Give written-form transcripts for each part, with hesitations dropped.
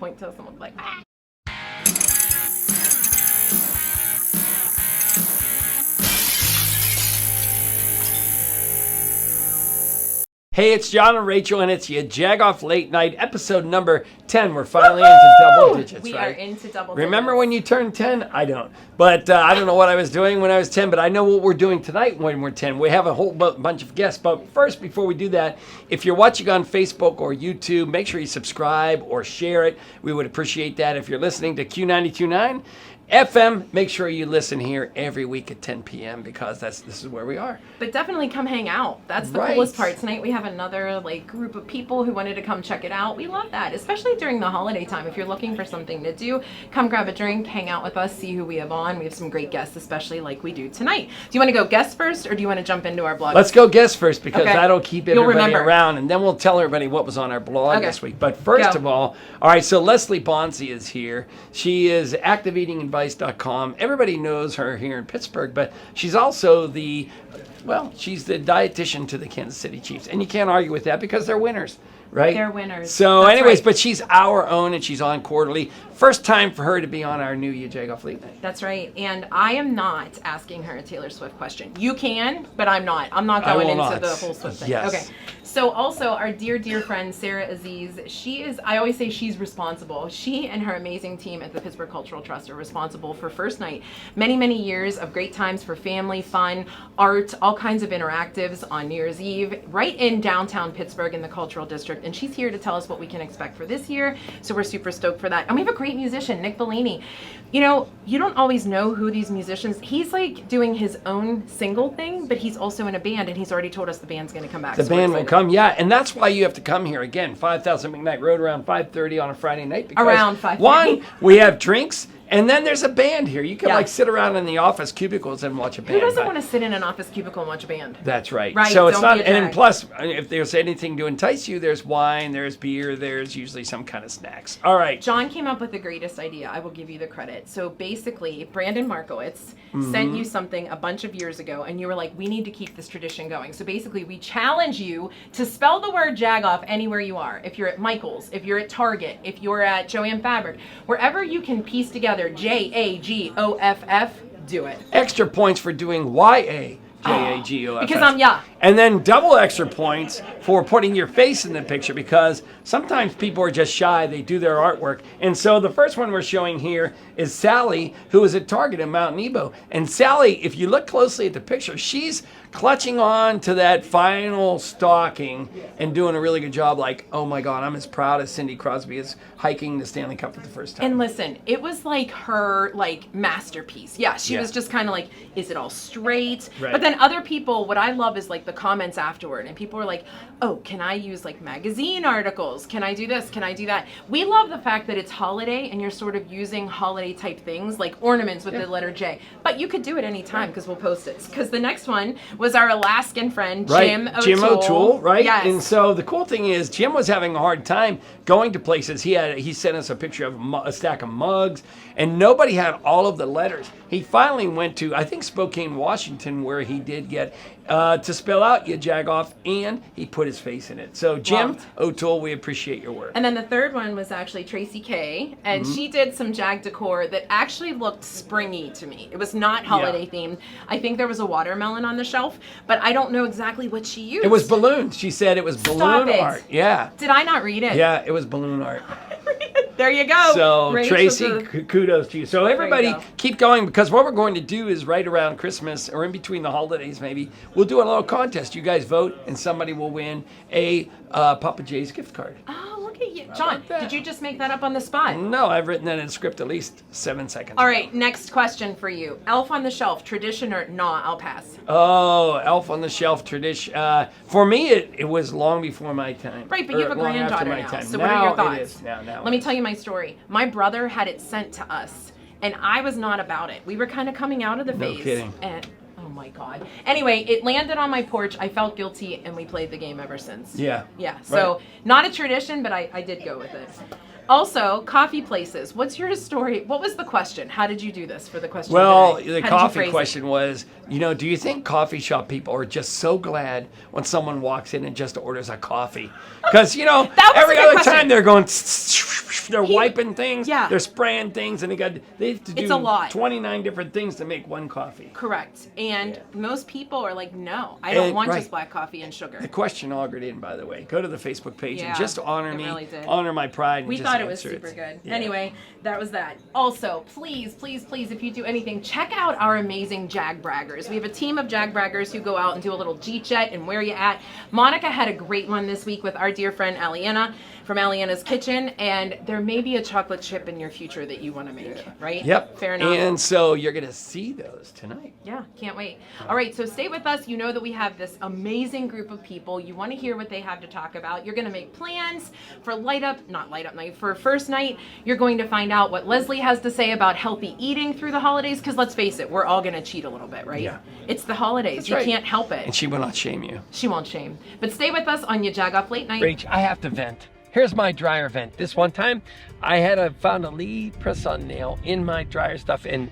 point to us and we'll be like, ah. Hey, it's John and Rachel, and it's Jagoff Late Night, episode number 10. We're finally into double digits, we right? are into double digits. Remember when you turned 10? I don't. But I don't know what I was doing when I was 10, but I know what we're doing tonight when we're 10. We have a whole bunch of guests. But first, before we do that, if you're watching on Facebook or YouTube, make sure you subscribe or share it. We would appreciate that. If you're listening to Q92.9 FM, make sure you listen here every week at 10 p.m. because this is where we are. But definitely come hang out. That's the coolest part. Tonight we have another group of people who wanted to come check it out. We love that, especially during the holiday time. If you're looking for something to do, come grab a drink, hang out with us, see who we have on. We have some great guests, especially like we do tonight. Do you want to go guest first, or do you want to jump into our blog? Let's go guest first because that'll keep everybody around, and then we'll tell everybody what was on our blog this week. But first of all right, so Leslie Bonci is here. She is activeeatingadvice.com. Everybody knows her here in Pittsburgh, but she's also she's the dietitian to the Kansas City Chiefs. And you can't argue with that because they're winners, right? They're winners. So but she's our own and she's on quarterly. First time for her to be on our new Yajagoff Late Night. That's right. And I am not asking her a Taylor Swift question. You can, but I'm not. I'm not going into the whole Swift thing. Yes. Okay. So also our dear, dear friend, Sarah Aziz, I always say she's responsible. She and her amazing team at the Pittsburgh Cultural Trust are responsible for First Night. Many, many years of great times for family, fun, art, all kinds of interactives on New Year's Eve, right in downtown Pittsburgh in the Cultural District. And she's here to tell us what we can expect for this year. So we're super stoked for that. And we have a great musician, Nick Bellini. You know, you don't always know who these musicians, he's doing his own single thing, but he's also in a band, and he's already told us the band's going to come back. The band will come, and that's why you have to come here again, 5000 McKnight Road around 5:30 on a Friday night. Because around 5:30. One, we have drinks. And then there's a band here. You can sit around in the office cubicles and watch a band. Who doesn't want to sit in an office cubicle and watch a band? That's right. Right. So it's not, and plus, if there's anything to entice you, there's wine, there's beer, there's usually some kind of snacks. All right. John came up with the greatest idea. I will give you the credit. So basically, Brandon Markowitz sent you something a bunch of years ago, and you were like, we need to keep this tradition going. So basically, we challenge you to spell the word Jagoff anywhere you are. If you're at Michael's, if you're at Target, if you're at Joann Fabric, wherever you can piece together Jagoff, do it. Extra points for doing Yajagoff. Because I'm And then double extra points for putting your face in the picture because sometimes people are just shy. They do their artwork. And so the first one we're showing here is Sally, who is at Target in Mount Nebo. And Sally, if you look closely at the picture, she's clutching on to that final stocking and doing a really good job. Like, oh my God, I'm as proud as Cindy Crosby is hiking the Stanley Cup for the first time. And listen, it was like her masterpiece. Yeah, she was just kind of like, is it all straight? Right. But then other people, what I love is the comments afterward, and people are like, oh, can I use magazine articles? Can I do this? Can I do that? We love the fact that it's holiday and you're sort of using holiday type things like ornaments with the letter J. But you could do it anytime because we'll post it. Because the next one was our Alaskan friend, Jim O'Toole. Jim O'Toole, right? Yes. And so the cool thing is Jim was having a hard time going to places. He sent us a picture of a stack of mugs, and nobody had all of the letters. He finally went to, I think, Spokane, Washington, where he did get to spell out Yajagoff, and he put his face in it. So Jim O'Toole, we appreciate your work. And then the third one was actually Tracy K, and she did some Jag decor that actually looked springy to me. It was not holiday themed. I think there was a watermelon on the shelf, but I don't know exactly what she used. It was balloons. She said it was balloon art. Yeah. Did I not read it? Yeah, it was balloon art. There you go. So Tracy, kudos to you. So everybody keep going because what we're going to do is right around Christmas or in between the holidays maybe, we'll do a little contest. You guys vote and somebody will win a Papa J's gift card. Oh, look at you. John, did you just make that up on the spot? No, I've written that in script at least 7 seconds All right, next question for you. Elf on the Shelf, tradition or nah, I'll pass. Oh, Elf on the Shelf tradition. For me, it was long before my time. Right, but you have a granddaughter now. So what are your thoughts? Let me tell you my story. My brother had it sent to us, and I was not about it. We were kind of coming out of the phase. No kidding. And oh my God. Anyway, it landed on my porch. I felt guilty, and we played the game ever since. Yeah. Yeah. So not a tradition, but I did go with it. Also, coffee places. What's your story? What was the question? How did you do this for the question? Well, today? the coffee question was, do you think coffee shop people are just so glad when someone walks in and just orders a coffee? Because, every other time they're going, they're wiping things. Yeah. They're spraying things, and they have to do It's a lot. 29 different things to make one coffee. Correct. And most people are like, no, I don't want right. just black coffee and sugar. The question augured in, by the way. Go to the Facebook page and Yeah, just honor it me, really did. honor my pride. And We just thought it was answer super good. Yeah. Anyway, that was that. Also, please, please, please, if you do anything, check out our amazing Jag Braggers. We have a team of Jag Braggers who go out and do a little G-chat and where you at. Monica had a great one this week with our dear friend Aliana from Aliana's Kitchen, and there may be a chocolate chip in your future that you want to make, right? Yep. Fair enough. And so you're going to see those tonight. Yeah, can't wait. All right, so stay with us. You know that we have this amazing group of people. You want to hear what they have to talk about. You're going to make plans for not light up night, for first night. You're going to find out what Leslie has to say about healthy eating through the holidays, because let's face it, we're all going to cheat a little bit, right? Yeah. It's the holidays. That's you right. can't help it. And she will not shame you. She won't shame. But stay with us on Yajagoff Late Night. Rach, I have to vent. Here's my dryer vent. This one time, I found a lead press-on nail in my dryer stuff, and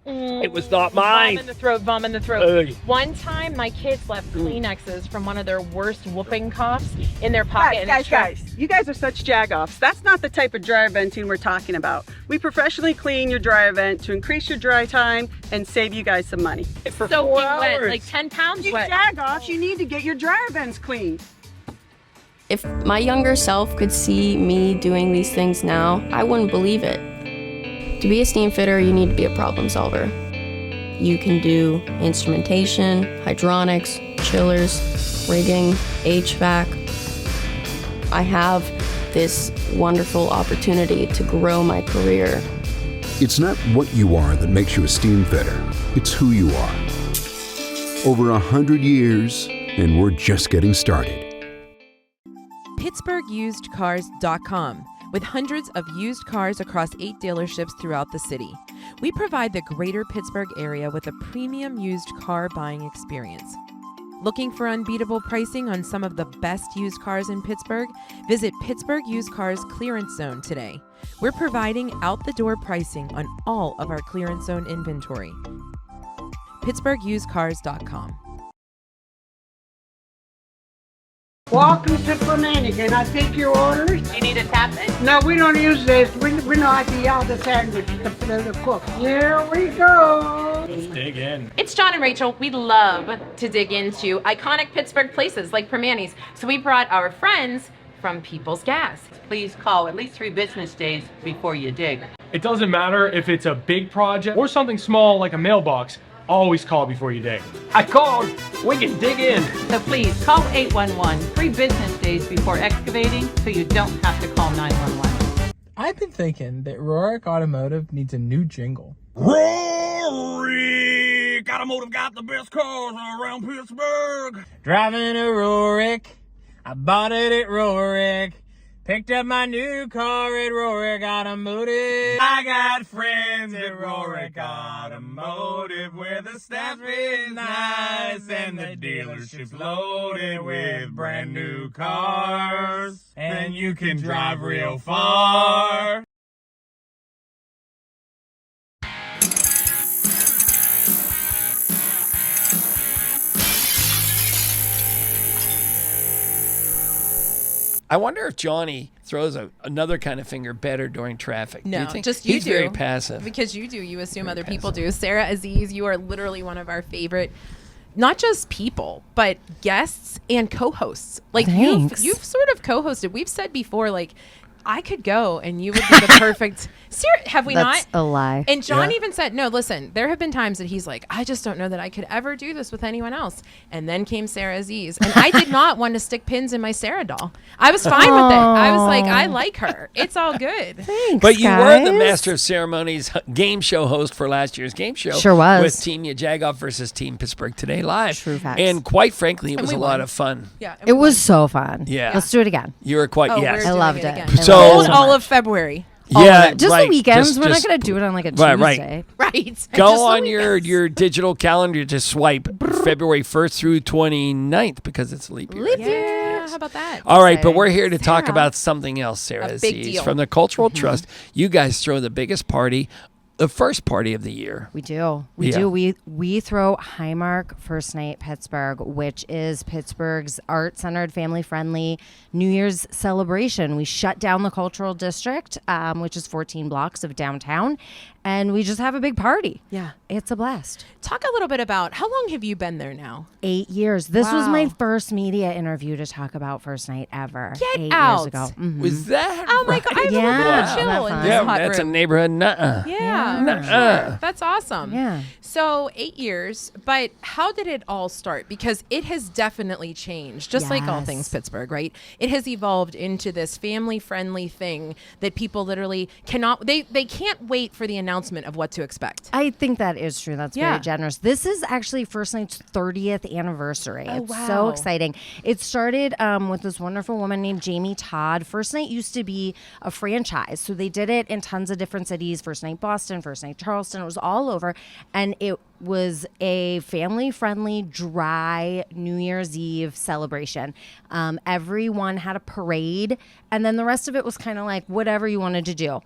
it was not mine. Vom in the throat. Ugh. One time, my kids left Kleenexes from one of their worst whooping coughs in their pocket. Guys, you guys are such jagoffs. That's not the type of dryer venting we're talking about. We professionally clean your dryer vent to increase your dry time and save you guys some money. For Soaking 4 wet, hours. like 10 pounds You wet. jagoffs, you need to get your dryer vents cleaned. If my younger self could see me doing these things now, I wouldn't believe it. To be a steam fitter, you need to be a problem solver. You can do instrumentation, hydronics, chillers, rigging, HVAC. I have this wonderful opportunity to grow my career. It's not what you are that makes you a steam fitter. It's who you are. Over 100 years, and we're just getting started. PittsburghUsedCars.com, with hundreds of used cars across 8 dealerships throughout the city. We provide the greater Pittsburgh area with a premium used car buying experience. Looking for unbeatable pricing on some of the best used cars in Pittsburgh? Visit Pittsburgh Used Cars Clearance Zone today. We're providing out-the-door pricing on all of our clearance zone inventory. PittsburghUsedCars.com. Welcome to Flamingo. Can I take your orders? You need a tap it? No, we don't use this. We know how to yell the sandwich to the cook. Here we go. Dig in. It's John and Rachel. We love to dig into iconic Pittsburgh places like Permanis. So we brought our friends from People's Gas. Please call at least 3 business days before you dig. It doesn't matter if it's a big project or something small like a mailbox. Always call before you dig. I called. We can dig in. So please call 811 3 business days before excavating so you don't have to call 911. I've been thinking that Rohrich Automotive needs a new jingle. Rohrich Automotive got the best cars around Pittsburgh. Driving a Rohrich, I bought it at Rohrich. Picked up my new car at Rohrich Automotive. I got friends at Rohrich Automotive where the staff is nice and the dealership's loaded with brand new cars. And you can drive real far. I wonder if Johnny throws another kind of finger better during traffic. Do No, you think? just He's you do. very passive. Because you do. You assume other people do. Sarah Aziz, you are literally one of our favorite, not just people, but guests and co-hosts. Like you've sort of co-hosted. We've said before, like, I could go and you would be the perfect. Have we That's not? a lie. And John even said, no, listen, there have been times that he's like, I just don't know that I could ever do this with anyone else. And then came Sarah Aziz. And I did not want to stick pins in my Sarah doll. I was fine with it. I was like, I like her. It's all good. Thanks, But you guys. were the Master of Ceremonies game show host for last year's game show. Sure was. With Team Yajagoff versus Team Pittsburgh Today Live. True facts. And quite frankly, it And was we a lot won. of fun. Yeah. It was so fun. Yeah. Let's do it again. You were quite, Oh, yes. I loved it. Again. So- Hold all of February. Yeah, Just right. the weekends. Just- We're just- not going to do it on like a Right, right. Tuesday. Right. Go Just the on weekends. your digital calendar to swipe February 1st through 29th because it's a leap year. Yeah, how about that? All right, but Exciting. we're here to talk Sarah. about something else, Sarah A big Aziz. deal. From the Cultural Trust, you guys throw the biggest party the first party of the year. We do. We do. We throw Highmark First Night Pittsburgh, which is Pittsburgh's art-centered, family-friendly New Year's celebration. We shut down the Cultural District, which is 14 blocks of downtown, and we just have a big party. Yeah. It's a blast. Talk a little bit about how long have you been there now? 8 years. This was Wow. my first media interview to talk about First Night ever. Get 8 out. years ago. Mhm. Was that? Oh my God, I have a little bit Yeah. of chill Wow. in this Yeah, hot that's a room. neighborhood. Nuh-uh. Yeah, Nuh-uh. for sure. That's awesome. Yeah. So 8 years, but how did it all start? Because it has definitely changed, just like all Yes. things Pittsburgh, right? It has evolved into this family-friendly thing that people literally cannot, they can't wait for the announcement of what to expect. I think that is true. That's Yeah. very generous. This is actually First Night's 30th anniversary. Oh, It's wow. so exciting. It started with this wonderful woman named Jamie Todd. First Night used to be a franchise. So they did it in tons of different cities. First Night Boston, First Night Charleston. It was all over. And it was a family-friendly, dry New Year's Eve celebration. Everyone had a parade. And then the rest of it was kind of like whatever you wanted to do.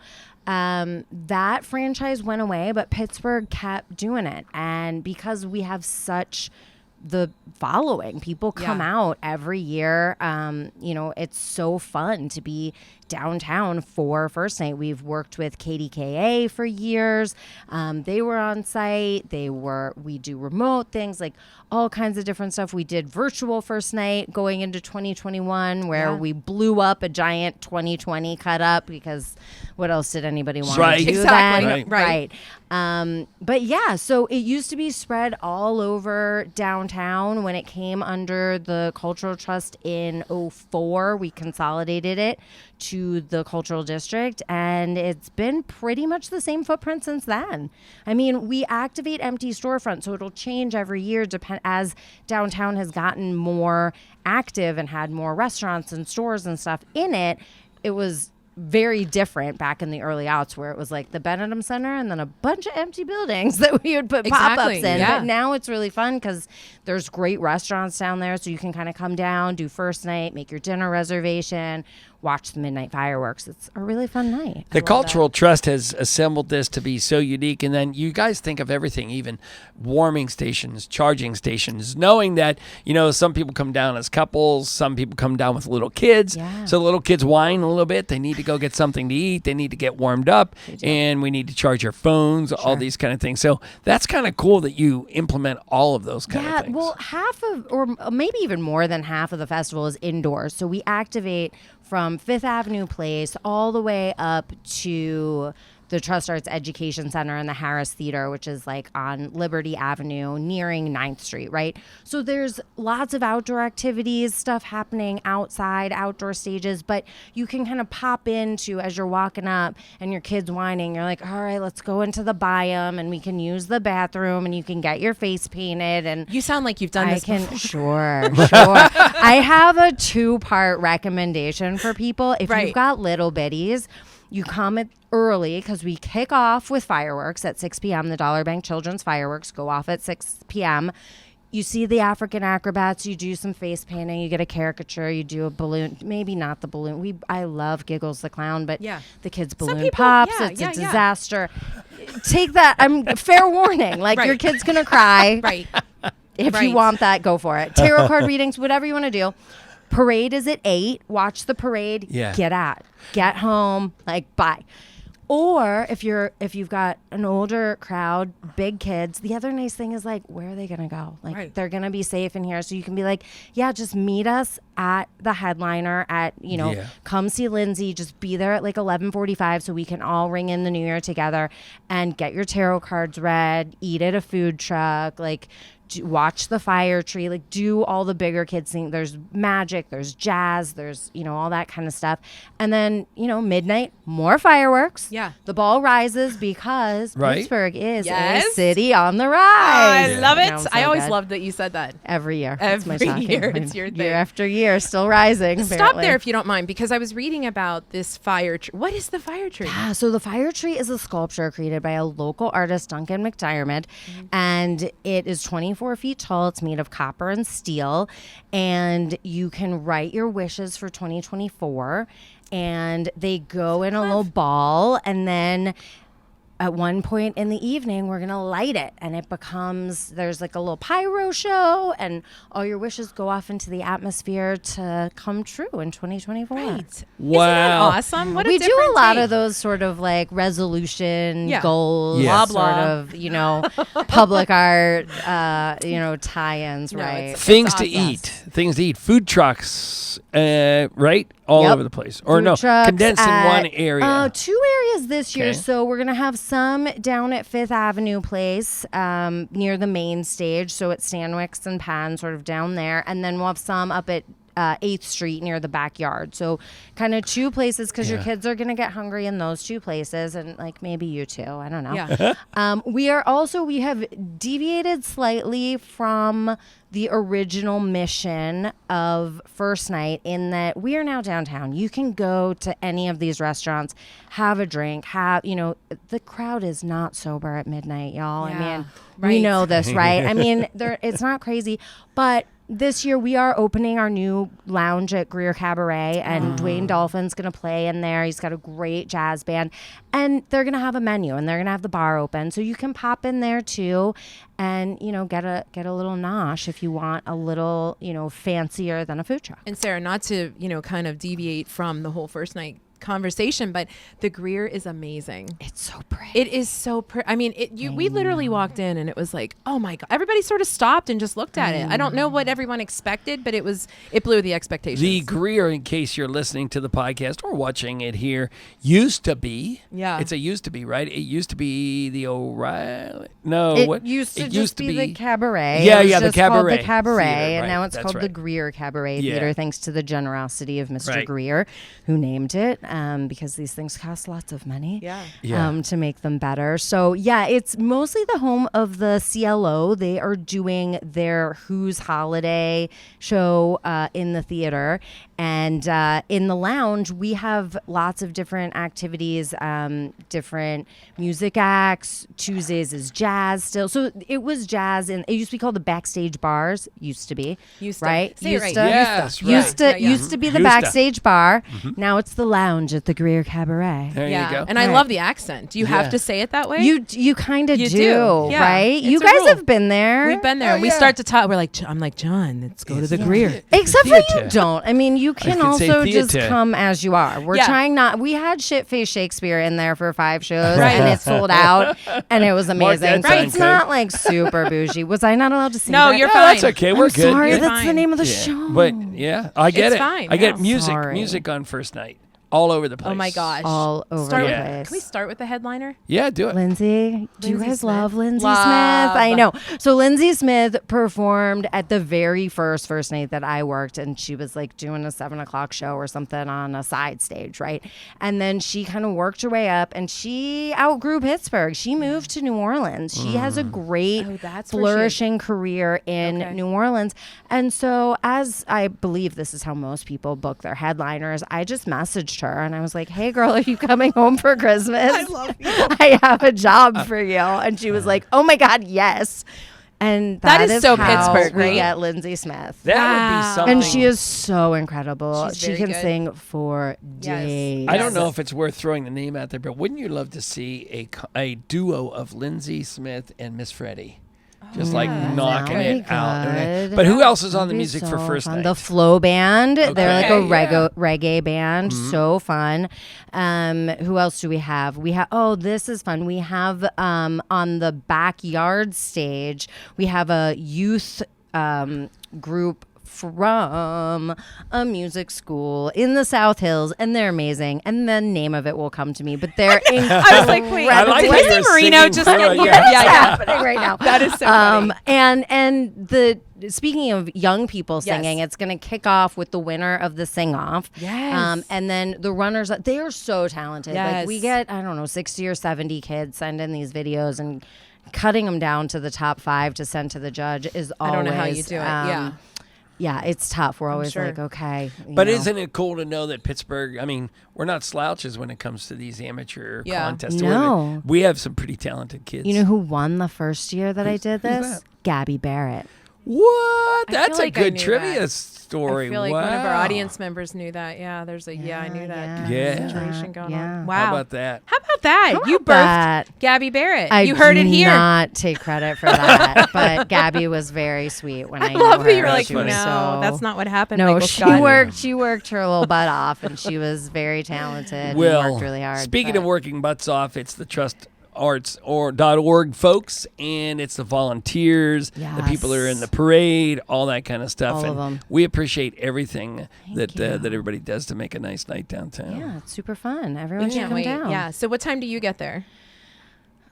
That franchise went away, but Pittsburgh kept doing it. And because we have such the following, people come out every year. It's so fun to be downtown for First Night. We've worked with KDKA for years. They were on site. We do remote things, like all kinds of different stuff. We did virtual First Night going into 2021, where we blew up a giant 2020 cut up, because what else did anybody want to do Exactly. then? Right. But yeah, so it used to be spread all over downtown. When it came under the Cultural Trust in 2004, we consolidated it to the Cultural District, and it's been pretty much the same footprint since then. I mean, we activate empty storefronts, so it'll change every year as downtown has gotten more active and had more restaurants and stores and stuff in it. It was very different back in the early aughts, where it was like the Benedum Center and then a bunch of empty buildings that we would put pop-ups in. Yeah. But now it's really fun because there's great restaurants down there, so you can kind of come down, do First Night, make your dinner reservation, watch the midnight fireworks. It's a really fun night. The Cultural Trust has assembled this to be so unique. And then you guys think of everything, even warming stations, charging stations, knowing that, some people come down as couples, some people come down with little kids. Yeah. So the little kids whine a little bit. They need to go get something to eat. They need to get warmed up. And we need to charge your phones, all these kind of things. So that's kind of cool that you implement all of those kind of things. Well, half of, or maybe even more than half of the festival is indoors. So we activate from Fifth Avenue Place all the way up to the Trust Arts Education Center and the Harris Theater, which is like on Liberty Avenue, nearing 9th Street, right? So there's lots of outdoor activities, stuff happening outside, outdoor stages, but you can kind of pop into, as you're walking up and your kid's whining, you're like, all right, let's go into the biome and we can use the bathroom and you can get your face painted. And You sound like you've done this before. Sure. I have a 2-part recommendation for people. If Right. you've got little bitties, you come early, because we kick off with fireworks at 6 p.m. The Dollar Bank Children's fireworks go off at 6 p.m. You see the African acrobats, you do some face painting, you get a caricature, you do a balloon, maybe not the balloon. I love Giggles the Clown, but the kids' balloon people- pops, yeah, it's yeah, a yeah. disaster. Take that, fair warning, like your kid's gonna cry. Right. If Right. you want that, go for it. Tarot card readings, whatever you want to do. Parade is at 8. Watch the parade. Yeah. Get home. Bye. Or if you've got an older crowd, big kids, the other nice thing is where are they gonna go? They're gonna be safe in here, so you can be just meet us at the headliner at come see Lindsay. Just be there at 11:45 so we can all ring in the new year together and get your tarot cards read. Eat at a food truck. Watch the fire tree, do all the bigger kids things. There's magic, there's jazz, there's, all that kind of stuff. And then, midnight, more fireworks. Yeah. The ball rises because Right. Pittsburgh is Yes. a city on the rise. I love it. Sounds so I always good. loved that you said that. Every year. That's my Every talking year, point. it's your thing. Year after year, still rising. Stop apparently. there if you don't mind, because I was reading about this fire tree. What is the fire tree? Yeah, so the fire tree is a sculpture created by a local artist, Duncan McDiarmid, and it is 24 feet tall. It's made of copper and steel, and you can write your wishes for 2024, and they go in a little ball, and then at one point in the evening, we're going to light it, and it becomes, there's like a little pyro show, and all your wishes go off into the atmosphere to come true in 2024. Right. Wow. Isn't that awesome? What a We do a different lot take. of those sort of like resolution Yeah. goals, Yes. sort of, public art, tie-ins, No, right? it's- Things to awesome. eat. Things to eat. Food trucks, right? All Yep. over the place. Or Food no, trucks condensed in at, one area. 2 areas this year. Okay. So we're going to have some down at Fifth Avenue Place near the main stage. So at Stanwix and Penn, sort of down there. And then we'll have some up at 8th Street near the backyard. So kind of 2 places because your kids are going to get hungry in those 2 places. And like maybe you too. I don't know. Yeah. We have deviated slightly from the original mission of First Night in that we are now downtown. You can go to any of these restaurants, have a drink, the crowd is not sober at midnight, y'all. Yeah, I mean, we right. know this, right? I mean, it's not crazy, but this year we are opening our new lounge at Greer Cabaret, and Dwayne Dolphin's going to play in there. He's got a great jazz band, and they're going to have a menu, and they're going to have the bar open, so you can pop in there too, and get a little nosh if you want a little fancier than a food truck. And Sarah, not to kind of deviate from the whole First Night conversation, but the Greer is amazing. It's so pretty. It is so pretty. I mean, we literally walked in and it was like, oh my God. Everybody sort of stopped and just looked at it. I don't know what everyone expected, but it blew the expectations. The Greer, in case you're listening to the podcast or watching it here, used to be. Yeah. It's a used to be, right? It used to be the O'Reilly. It used to be the Cabaret. Yeah, It was the just called Cabaret. the Cabaret, Theater, and right, now it's that's called the right. Greer Cabaret Yeah. Theater, thanks to the generosity of Mr. Right. Greer, who named it, because these things cost lots of money Yeah. to make them better. So, yeah, it's mostly the home of the CLO. They are doing their Who's Holiday show in the theater. And in the lounge, we have lots of different activities, different music acts. Tuesdays is jazz still. So it was jazz, and it used to be called the backstage bars. Used to be, right? Say it right. Yes, right. Used to be the Used to. backstage bar. Now it's the lounge at the Greer Cabaret. There you go. And I Right. love the accent. Do you have to say it that way? You kind of You do, do. Yeah. right? It's You a guys rule. have been there. We've been there. Oh, We yeah. start to talk. We're like, I'm like, John, let's go to the Greer. Except for you theater. don't. I mean, you can can say also just theater. come as you are. We're Yeah. trying not. We had Shitface Shakespeare in there for 5 shows, Right. and it sold out, and it was Mark amazing. that So time, it's Craig. not like super bougie. Was I not allowed to sing? No, that? you're No, fine. that's okay. I'm We're good. sorry, You're that's the fine. name of the Yeah. show. But yeah, I get It's it. fine, I get yeah. music Sorry. on First Night all over the place. Oh my gosh. all over Start the with, place. Can we start with the headliner? Yeah, do it. Lindsay, do you Lindsay guys Smith. love Lindsay Love. Smith? I know. So Lindsay Smith performed at the very first night that I worked, and she was like doing a 7:00 show or something on a side stage, right? And then she kind of worked her way up, and she outgrew Pittsburgh. She moved to New Orleans. She has a great, Oh, that's where she- flourishing career in Okay. New Orleans. And so, as I believe this is how most people book their headliners, I just messaged her and I was like, "Hey, girl, are you coming home for Christmas? I love you. I have a job for you." And she was like, "Oh my God, yes." And That is so how Pittsburgh, we right? get Lindsay Smith. That would Wow. be something. And she is so incredible. She's She very can good. sing for Yes. days. I don't know if it's worth throwing the name out there, but wouldn't you love to see a duo of Lindsay Smith and Miss Freddie? Just like knocking That would it be out. good. But who else is on That'd the be music for so First fun. Night? The Flow Band. They're like a Okay, reggae band. So fun. Who else do we have? This is fun. We have on the backyard stage, we have a youth group from a music school in the South Hills, and they're amazing. And the name of it will come to me, but they're incredible. I was like, wait, I like how Lindsay you're Marino singing just through get it, here. yeah. Yeah, happening right now. That is so funny. And speaking of young people singing, Yes. it's going to kick off with the winner of the sing off. Yes. And then the runners, they are so talented. Like Yes. we get, 60 or 70 kids send in these videos, and cutting them down to the top 5 to send to the judge is always. I don't know how you do it. Yeah. Yeah, it's tough. We're always sure. like, okay. But isn't it cool to know that Pittsburgh, I mean, we're not slouches when it comes to these amateur Yeah. contests. No. We have some pretty talented kids. You know who won the first year that I did this? that? Gabby Barrett. What? I That's feel a like I good knew trivia that. story. I feel like wow. one of our audience members knew that. Yeah, there's a I knew that Yeah. situation going Yeah. on. Wow. How about that? How about that? How You about birthed that? Gabby Barrett. I You heard it do here. not take credit for that, but Gabby was very sweet when I knew love her. that you're like, She no, was so- that's not what happened. No, Michael she Scott. worked her little butt off, and she was very talented. and worked really hard. Speaking but- of working butts off, it's the trustarts.org folks, and it's the volunteers, the people that are in the parade, all that kind of stuff. All of and them. we appreciate everything that everybody does to make a nice night downtown. Yeah, it's super fun. Everyone We should can't come wait. down. Yeah. So what time do you get there?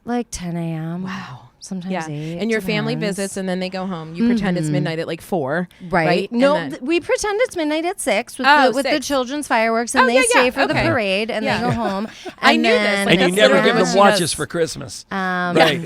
Like 10 a.m. Wow. Sometimes Yeah. 8. And your family depends. visits and then they go home. You pretend it's midnight at like 4. Right. And No, then- we pretend it's midnight at 6 with, Oh, the 6. children's fireworks, and Oh, they yeah, stay yeah, for the okay. parade, and Yeah. they go home. I and knew this. then- Like, And you that's never literally give what them she watches does. for Christmas. Right.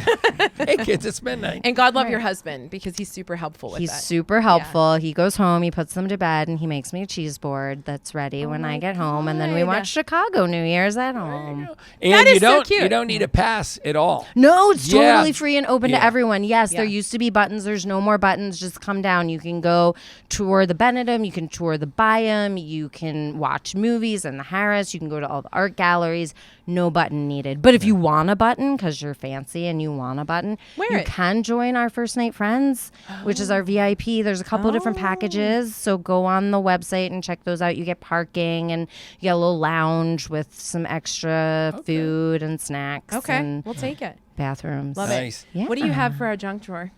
Hey, kids, it's midnight. And God love Right. your husband because he's super helpful with He's that. super helpful. He goes home, he puts them to bed, and he makes me a cheese board that's ready when I get home. And then we God. watch Chicago New Year's at home. And That you is so don't cute. you don't need a pass at all. No, it's Yeah. totally free and open Yeah. to everyone. Yes, there Yeah. used to be buttons. There's no more buttons. Just come down. You can go tour the Benedum. You can tour the Byam. You can watch movies in the Harris. You can go to all the art galleries. No button needed. But if you want a button, because you're fancy and you want a button, Wear you it. can join our First Night Friends, which is our VIP. There's a couple different packages. So go on the website and check those out. You get parking and you get a little lounge with some extra food and snacks. Okay. And We'll take it. bathrooms. Love Nice. it. What do you have for our junk drawer?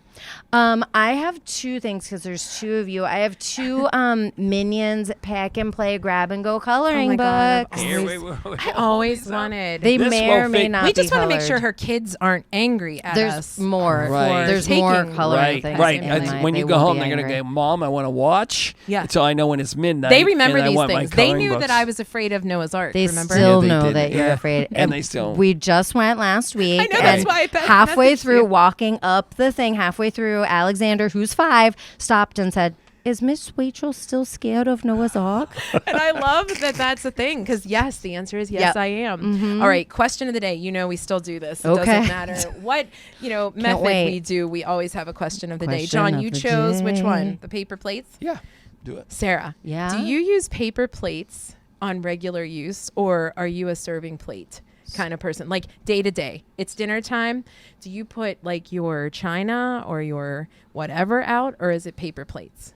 I have 2 things because there's 2 of you. I have 2 Minions pack and play grab and go coloring God, books. Here, I always wanted. They This may will or may fit- not we just be want to make sure colored. her kids aren't angry at There's us. more. Right. There's Taking- more coloring Right, things. right. in That's my- when they you go will home, be they're going to angry. go, Mom, I want to watch. Yeah. So I know when it's midnight. They remember and I these want my things. They coloring knew books. that I was afraid of Noah's Ark. They remember? still Yeah, they know did. that you're Yeah. afraid. And they still- We just went last week. I know, that's and why I halfway messaged through, you. walking up the thing, halfway through, Alexander, who's 5, stopped and said, "Is Miss Rachel still scared of Noah's Ark?" And I love that that's a thing because yes, the answer is yes, Yep. I am. Mhm. All right, question of the day. You know, we still do this. It Okay. doesn't matter what method wait. we do. We always have a question of the day. Question John, of you the chose which day. one? The paper plates. Yeah, do it. Sarah. Yeah? Do you use paper plates on regular use, or are you a serving plate kind of person? Like day to day, it's dinner time. Do you put like your china or your whatever out, or is it paper plates?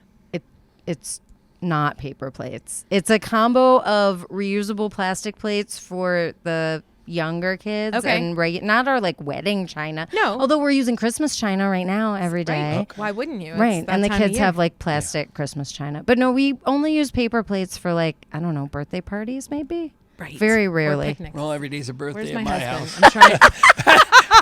It's not paper plates. It's a combo of reusable plastic plates for the younger kids Okay. and not our like wedding china. No. Although we're using Christmas china right now every day. Right. Why wouldn't you? It's Right. that And the time of kids year. have like plastic Christmas china. But no, we only use paper plates for like, I don't know, birthday parties maybe. Right. Very Or rarely. picnics. Well, every day's a birthday Where's my at my husband? house. I'm trying.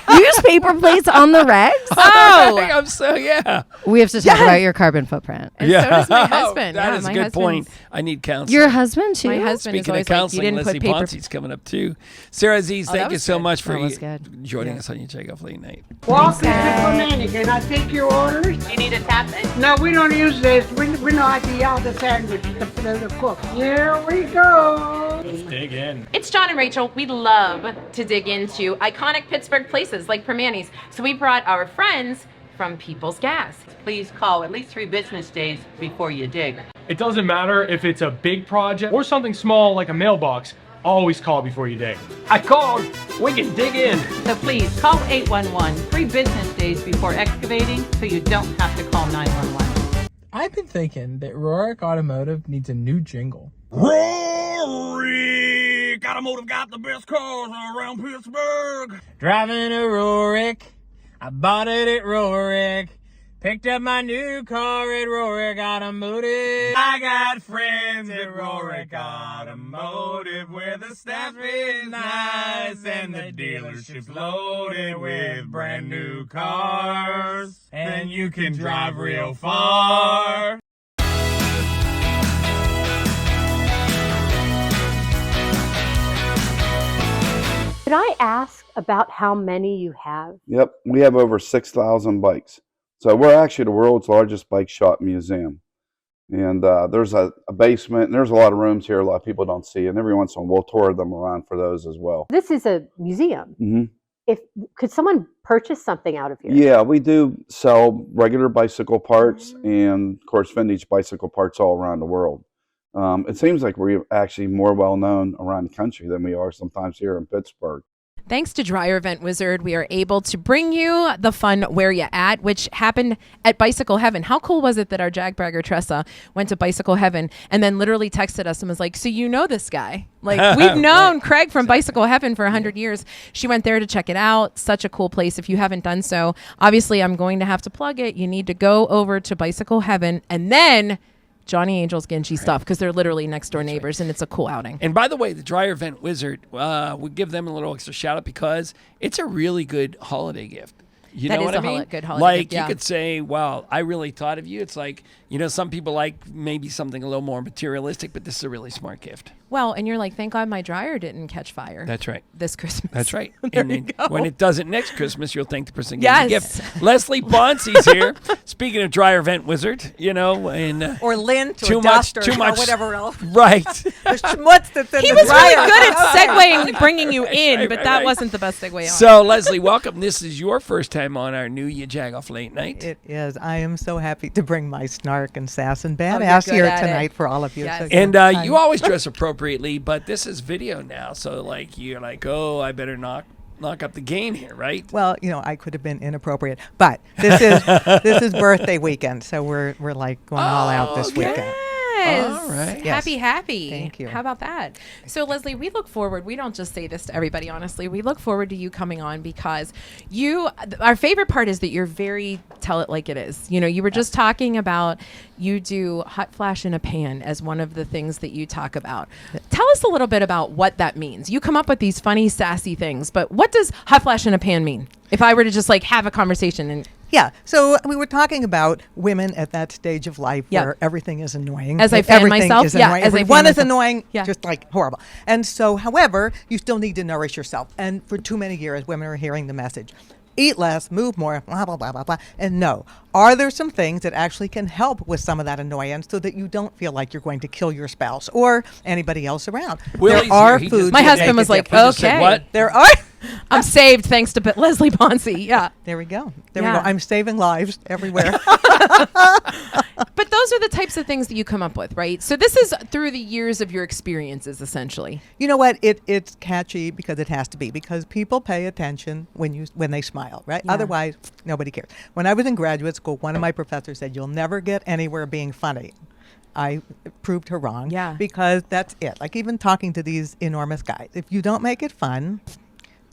You use paper plates on the regs? Oh, I'm so, yeah. We have to talk about your carbon footprint. And so does my husband. That Yeah, is a my good point. husband's- I need counseling. Your husband too? My husband is Speaking always of like, you counseling, didn't Leslie put paper. Bonci's coming up too. Sarah Aziz, Oh, that thank you was so good. much for That was good. joining us on your Jagoff late night. Welcome to Flamingo. Can I take your orders? You need a tap it? No, we don't use this. We know how to yell the sandwich, the cook. Here we go. Dig in. It's John and Rachel. We love to dig into iconic Pittsburgh places like Permanis. So we brought our friends from People's Gas. Please call at least 3 business days before you dig. It doesn't matter if it's a big project or something small like a mailbox. Always call before you dig. I called. We can dig in. So please call 811 3 business days before excavating so you don't have to call 911. I've been thinking that Rohrich Automotive needs a new jingle. Rohrich Automotive got the best cars around Pittsburgh. Driving a Rohrich, I bought it at Rohrich. Picked up my new car at Rohrich Automotive. I got friends at Rohrich Automotive where the staff is nice and the dealership's loaded with brand new cars. And you can drive real far. Could I ask about how many you have? Yep, we have over 6,000 bikes. So we're actually the world's largest bike shop museum. And there's a basement, and there's a lot of rooms here a lot of people don't see. And every once in a while, we'll tour them around for those as well. This is a museum. Mm-hmm. could someone purchase something out of you? Yeah, we do sell regular bicycle parts and, of course, vintage bicycle parts all around the world. It seems like we're actually more well known around the country than we are sometimes here in Pittsburgh. Thanks to Dryer Vent Wizard, we are able to bring you the fun Where Ya At, which happened at Bicycle Heaven. How cool was it that our jag bragger Tressa went to Bicycle Heaven and then literally texted us and was like, so you know this guy. Like, we've known Craig from Bicycle Heaven for 100 years. She went there to check it out. Such a cool place. If you haven't done so, obviously I'm going to have to plug it. You need to go over to Bicycle Heaven and then Johnny Angel's Gingy stuff, because they're literally next door neighbors, and it's a cool outing. And by the way, the Dryer Vent Wizard, we give them a little extra shout out because it's a really good holiday gift. You That know is what I a mean? good holiday like gift, yeah. you could say, "Wow, I really thought of you." It's like, you know, some people like maybe something a little more materialistic, but this is a really smart gift. Well, and you're like, thank God my dryer didn't catch fire. That's right. This Christmas. That's right. There And you then go. when it doesn't next Christmas, you'll thank the person getting the Yes. gift. Leslie Bonci's here. Speaking of Dryer Vent Wizard, you know, and or lint too or much, dust too much, or whatever else. Right. The schmutz that's in He the was really dryer. good at segueing, bringing you in, Right, but right, that right. wasn't the best segue on. So, Leslie, welcome. This is your first time on our new Yajagoff Late Night. It is. I am so happy to bring my snark and sass and you're badass good here at it. tonight for all of you. Yes. So And good time. you always dress appropriately, but this is video now, so like you're like, oh, I better knock up the game here, right? Well, you know, I could have been inappropriate, but this is birthday weekend, so we're like going all out this weekend. Yes. All right. Yes. Happy. Thank you. How about that? So, Leslie, we look forward. We don't just say this to everybody, honestly. We look forward to you coming on because our favorite part is that you're very tell it like it is. You know, you were just talking about you do hot flash in a pan as one of the things that you talk about. Tell us a little bit about what that means. You come up with these funny, sassy things, but what does hot flash in a pan mean? If I were to just like have a conversation and Yeah, so we were talking about women at that stage of life Yeah. where everything is annoying. As I fan Everything myself, is yeah, annoying. as I fan Everyone is myself. annoying, Yeah. just like horrible. And so, however, you still need to nourish yourself. And for too many years, women are hearing the message, eat less, move more, blah, blah, blah, blah, blah. And no, are there some things that actually can help with some of that annoyance so that you don't feel like you're going to kill your spouse or anybody else around? Willie's there are here. He foods. just- my that husband make was a like, difference. okay. What? There are. I'm saved thanks to Leslie Bonci. Yeah. There we go. There Yeah. we go. I'm saving lives everywhere. But those are the types of things that you come up with, right? So this is through the years of your experiences, essentially. You know what? It's catchy because it has to be, because people pay attention when they smile, right? Yeah. Otherwise, nobody cares. When I was in graduate school, one of my professors said, "You'll never get anywhere being funny." I proved her wrong. Yeah. Because that's it. Like even talking to these enormous guys, if you don't make it fun,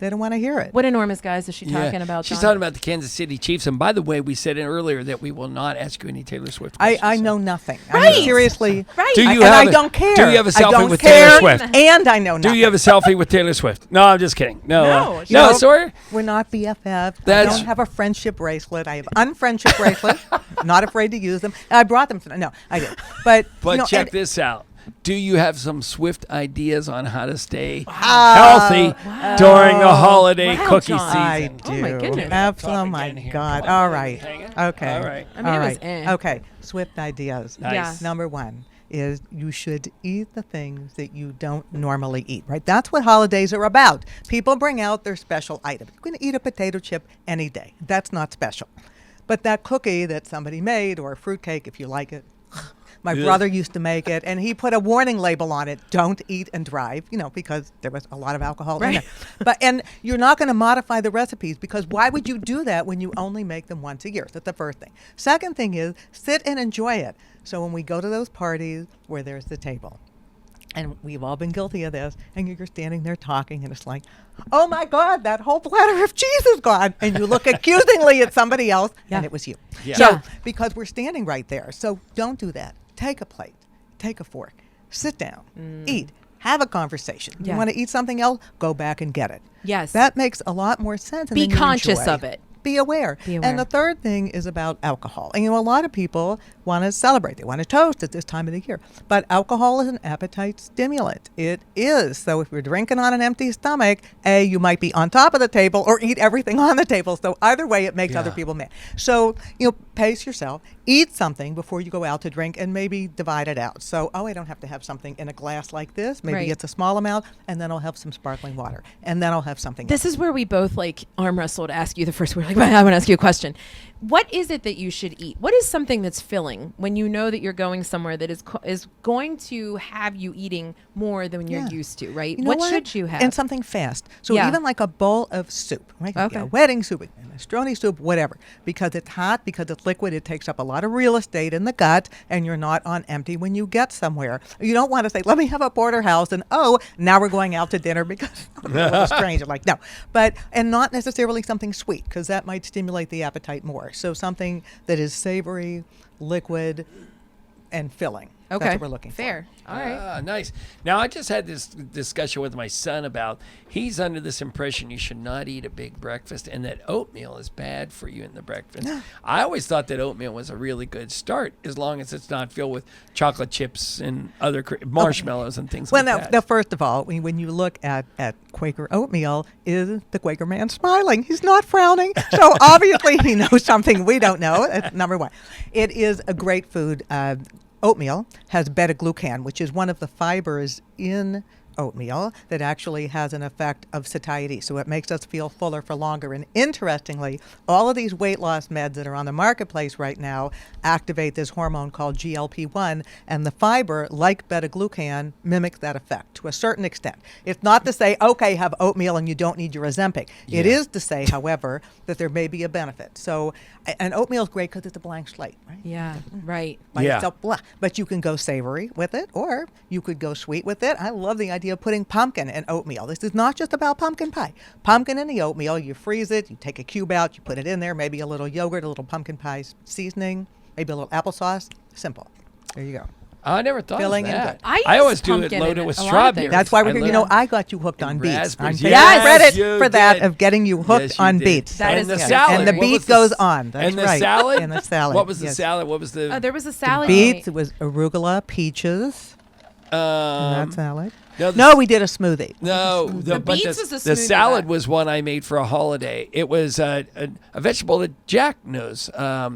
they don't want to hear it. What enormous guys is she talking about? She's John? talking about the Kansas City Chiefs. And by the way, we said it earlier that we will not ask you any Taylor Swift questions. I know nothing. I Right. mean, seriously. Right. Do you and have I don't care. Do you have a I selfie don't with care, Taylor Swift? And I know nothing. Do you have a selfie with Taylor Swift? No, I'm just kidding. No, No, no, No, sorry. We're not BFF. I That's- don't have a friendship bracelet. I have unfriendship bracelet. Not afraid to use them. And I brought them. No, I did. But you know, check and- this out. Do you have some Swift ideas on how to stay healthy during the holiday Wow, cookie John. I season? do. Oh, my goodness. Absolutely. Oh my God. All right. Okay. All right. I mean, All it was right. Okay. Swift ideas. Nice. Yeah. Number one is you should eat the things that you don't normally eat, right? That's what holidays are about. People bring out their special item. You can eat a potato chip any day. That's not special. But that cookie that somebody made, or a fruitcake if you like it, my Yeah. brother used to make it, and he put a warning label on it: "Don't eat and drive," you know, because there was a lot of alcohol in Right. there. And you're not going to modify the recipes, because why would you do that when you only make them once a year? That's the first thing. Second thing is sit and enjoy it. So when we go to those parties where there's the table, and we've all been guilty of this, and you're standing there talking, and it's like, "Oh my God, that whole platter of cheese is gone," and you look accusingly at somebody else, and it was you. Yeah. So Yeah. because we're standing right there, so don't do that. Take a plate, take a fork, sit down, eat, have a conversation. Yeah. You want to eat something else? Go back and get it. Yes. That makes a lot more sense. And Be then you conscious enjoy. of it. be aware. Be aware. And the third thing is about alcohol. And a lot of people want to celebrate. They want to toast at this time of the year. But alcohol is an appetite stimulant. It is. So if you're drinking on an empty stomach, you might be on top of the table or eat everything on the table. So either way, it makes other people mad. So, pace yourself. Eat something before you go out to drink and maybe divide it out. So, I don't have to have something in a glass like this. Maybe it's a small amount, and then I'll have some sparkling water. And then I'll have something This is where we both arm wrestle to ask you the first word. I want to ask you a question. What is it that you should eat? What is something that's filling when you know that you're going somewhere that is going to have you eating more than you're used to, right? What should you have? And something fast. So even like a bowl of soup, right? Okay. Wedding soup, minestrone soup, whatever. Because it's hot, because it's liquid, it takes up a lot of real estate in the gut, and you're not on empty when you get somewhere. You don't want to say, let me have a porterhouse, and now we're going out to dinner because we're strange. Like, no. And not necessarily something sweet, because that might stimulate the appetite more. So something that is savory, liquid, and filling. Okay. That's what we're looking for. All right. Nice. Now, I just had this discussion with my son about he's under this impression you should not eat a big breakfast and that oatmeal is bad for you in the breakfast. I always thought that oatmeal was a really good start as long as it's not filled with chocolate chips and other marshmallows and things like that. Well, first of all, when you look at Quaker oatmeal, is the Quaker man smiling? He's not frowning. So obviously he knows something we don't know. That's number one. It is a great food. Oatmeal has beta-glucan, which is one of the fibers in oatmeal that actually has an effect of satiety. So it makes us feel fuller for longer. And interestingly, all of these weight loss meds that are on the marketplace right now activate this hormone called GLP-1, and the fiber, like beta-glucan, mimics that effect to a certain extent. It's not to say, okay, have oatmeal and you don't need your Ozempic. It is to say, however, that there may be a benefit. So, and oatmeal is great because it's a blank slate, right? Yeah, right. By itself, blah. But you can go savory with it, or you could go sweet with it. I love the idea of putting pumpkin in oatmeal. This is not just about pumpkin pie. Pumpkin in the oatmeal, you freeze it, you take a cube out, you put it in there, maybe a little yogurt, a little pumpkin pie seasoning, maybe a little applesauce. Simple. There you go. I never thought Filling of that. and good. I always do it loaded with strawberries. That's why we're here. I got you hooked on beets. Raspberries. I'm Yes, credit you for that did. of getting you hooked on beets. That and is the good. salad. And the What beet was goes on. That's and the right. salad? And the salad. What was the yes. salad? What was the... there was a salad. Beets. It was arugula, peaches. And that salad. No, we did a smoothie. No, The but beets was a the smoothie, salad but- was one I made for a holiday. It was a vegetable that Jack knows. I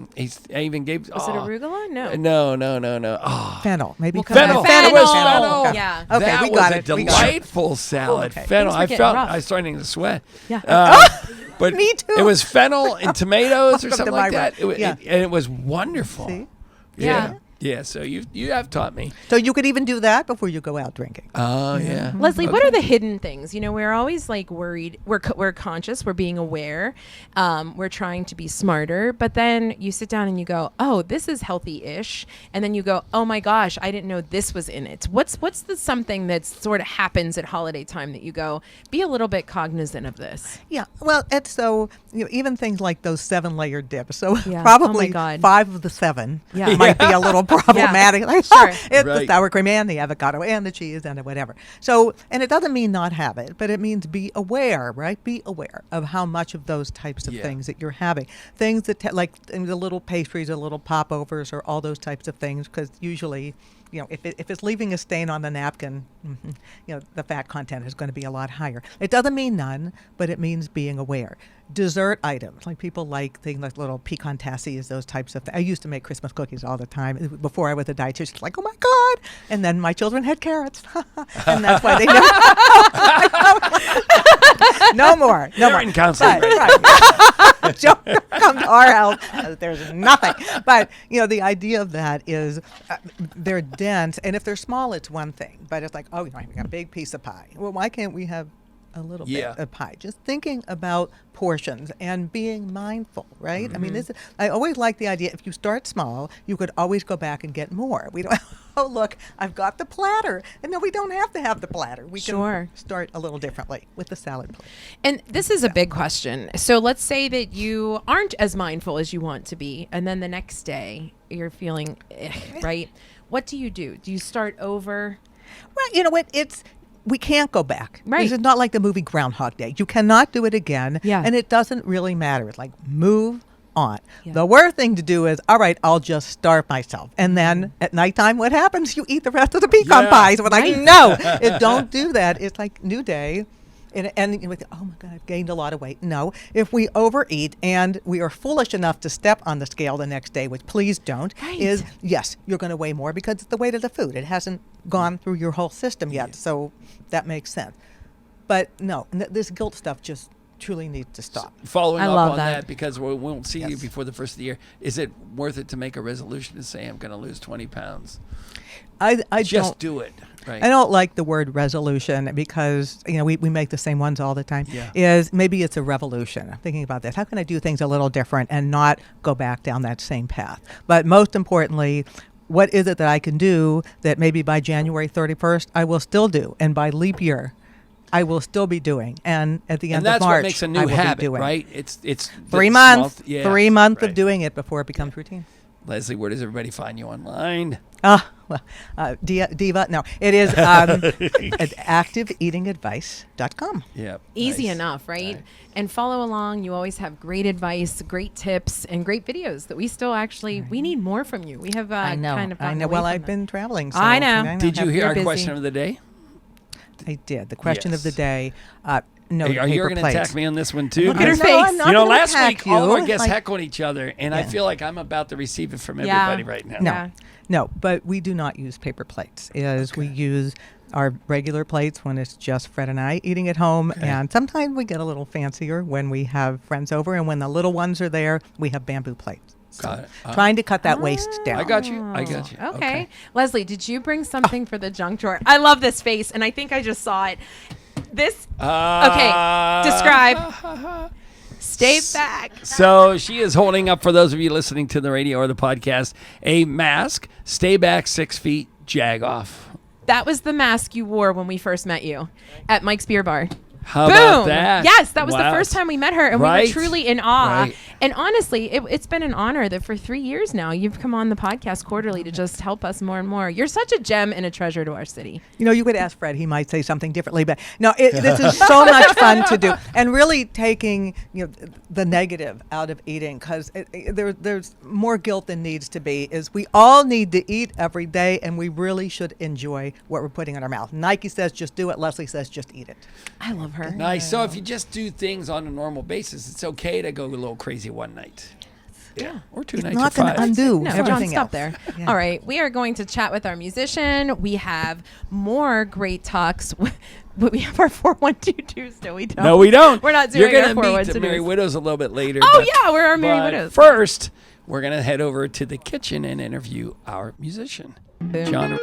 even gave. Was it arugula? No. No. Oh. Fennel. Maybe Fennel. Fennel. It was fennel. Okay. Yeah. Okay, that we got was it. a We got it. delightful salad. Okay. Fennel. Things were I getting felt rough. I was starting to sweat. Yeah. But Me too. It was fennel and tomatoes or Welcome to something my like that. room. Yeah. And it was wonderful. See? Yeah. Yeah. So you have taught me. So you could even do that before you go out drinking. Oh yeah. Leslie, what are the hidden things? We're always worried. We're conscious. We're being aware. We're trying to be smarter. But then you sit down and you go, "Oh, this is healthy-ish," and then you go, "Oh my gosh, I didn't know this was in it." What's the something that sort of happens at holiday time that you go, "Be a little bit cognizant of this"? Yeah, well, it's so even things like those 7-layer dips. So Yeah. probably Oh my God. 5 of the 7 Yeah. might be a little problematic. Like, Sure. it's Right. the sour cream and the avocado and the cheese and the whatever. So, and it doesn't mean not have it, but it means be aware, right? Be aware of how much of those types of things that you're having. Things that like the little pastries or little popovers or all those types of things, because usually, if it's leaving a stain on the napkin, the fat content is going to be a lot higher. It doesn't mean none, but it means being aware. Dessert items, like people like things like little pecan tassies, those types of things. I used to make Christmas cookies all the time before I was a dietitian. Like, oh my God! And then my children had carrots, and that's why they know. No more. Parent counseling. Right. Don't come to our house. There's nothing. But the idea of that is they're dense, and if they're small, it's one thing. But it's like, oh, we got a big piece of pie. Well, why can't we have a little bit of pie? Just thinking about portions and being mindful, right? I mean, I always like the idea. If you start small, you could always go back and get more. We don't. Oh, look, I've got the platter. And no, we don't have to have the platter. We can start a little differently with the salad plate. And this is a big question. So let's say that you aren't as mindful as you want to be, and then the next day you're feeling right? What do? Do you start over? Well, you know what? we can't go back. Right. This is not like the movie Groundhog Day. You cannot do it again. Yeah. And it doesn't really matter. It's like move on. Yeah. The worst thing to do is, all right, I'll just starve myself. And then at nighttime, what happens? You eat the rest of the pecan pies. We're like, no, don't do that. It's like new day. And we think, oh my God, I've gained a lot of weight. No, if we overeat and we are foolish enough to step on the scale the next day, which please don't, is yes, you're going to weigh more because it's the weight of the food. It hasn't gone through your whole system yet. So that makes sense. But no, this guilt stuff just truly needs to stop. Following up on that, because we won't see you before the first of the year, is it worth it to make a resolution to say I'm going to lose 20 pounds? I just do it. Right. I don't like the word resolution because we make the same ones all the time. Yeah. Is maybe it's a revolution. I'm thinking about this. How can I do things a little different and not go back down that same path? But most importantly, what is it that I can do that maybe by January 31st I will still do, and by leap year I will still be doing, and at the end of March, what makes a new I will habit, be doing. right? It's 3 months, small, 3 months of doing it before it becomes routine. Leslie, where does everybody find you online? Diva. No, it is at activeeatingadvice.com. Yeah. Easy enough, right? And follow along. You always have great advice, great tips, and great videos that we still we need more from you. We have I know. Well, I've been traveling. So I know. Did you hear our question of the day? I did. The question of the day. No, are you going to attack me on this one too? Look at her face. Last week all of our guests heckling each other, and I feel like I'm about to receive it from everybody right now. No, but we do not use paper plates. We use our regular plates when it's just Fred and I eating at home, and sometimes we get a little fancier when we have friends over, and when the little ones are there, we have bamboo plates. So trying to cut that waste down. I got you. Okay. Leslie, did you bring something for the junk drawer? I love this face, and I think I just saw it. This. Okay. Describe. Stay back. So she is holding up, for those of you listening to the radio or the podcast, a mask. Stay back 6 feet. Jagoff. That was the mask you wore when we first met you at Mike's Beer Bar. How about that? Yes, that was the first time we met her, and we were truly in awe. Right. And honestly, it's been an honor that for 3 years now, you've come on the podcast quarterly to just help us more and more. You're such a gem and a treasure to our city. You could ask Fred. He might say something differently. But no, this is so much fun to do. And really taking the negative out of eating, because there's more guilt than needs to be. Is we all need to eat every day, and we really should enjoy what we're putting in our mouth. Nike says just do it. Leslie says just eat it. I love her. Nice. So if you just do things on a normal basis, it's okay to go a little crazy one night. Yeah. Or 2 nights. Not going to undo everything stop else. There. Yeah. All right. We are going to chat with our musician. We have more great talks. But we have our 412 Tuesday. We don't. No, we don't. We're not doing You're our 412 going to meet the Merry Widows a little bit later. Oh, yeah. We're our Merry Widows. First, we're going to head over to the kitchen and interview our musician, John.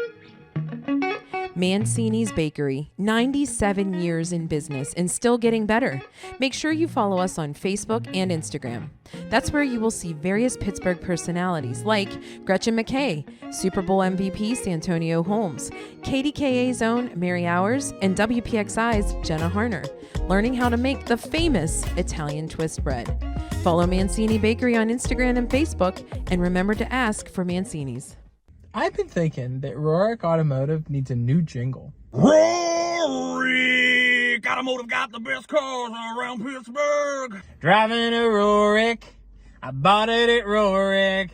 Mancini's Bakery, 97 years in business and still getting better. Make sure you follow us on Facebook and Instagram. That's where you will see various Pittsburgh personalities like Gretchen McKay, Super Bowl MVP Santonio Holmes, KDKA's own Mary Hours, and WPXI's Jenna Harner, learning how to make the famous Italian twist bread. Follow Mancini Bakery on Instagram and Facebook, and remember to ask for Mancini's. I've been thinking that Rohrich Automotive needs a new jingle. Rohrich Automotive got the best cars around Pittsburgh. Driving a Rohrich, I bought it at Rohrich.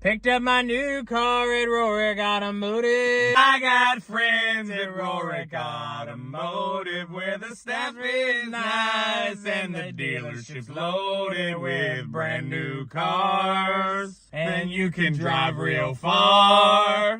Picked up my new car at Rohrich Automotive. I got friends at Rohrich Automotive where the staff is nice and the dealership's loaded with brand new cars. And you can drive real far.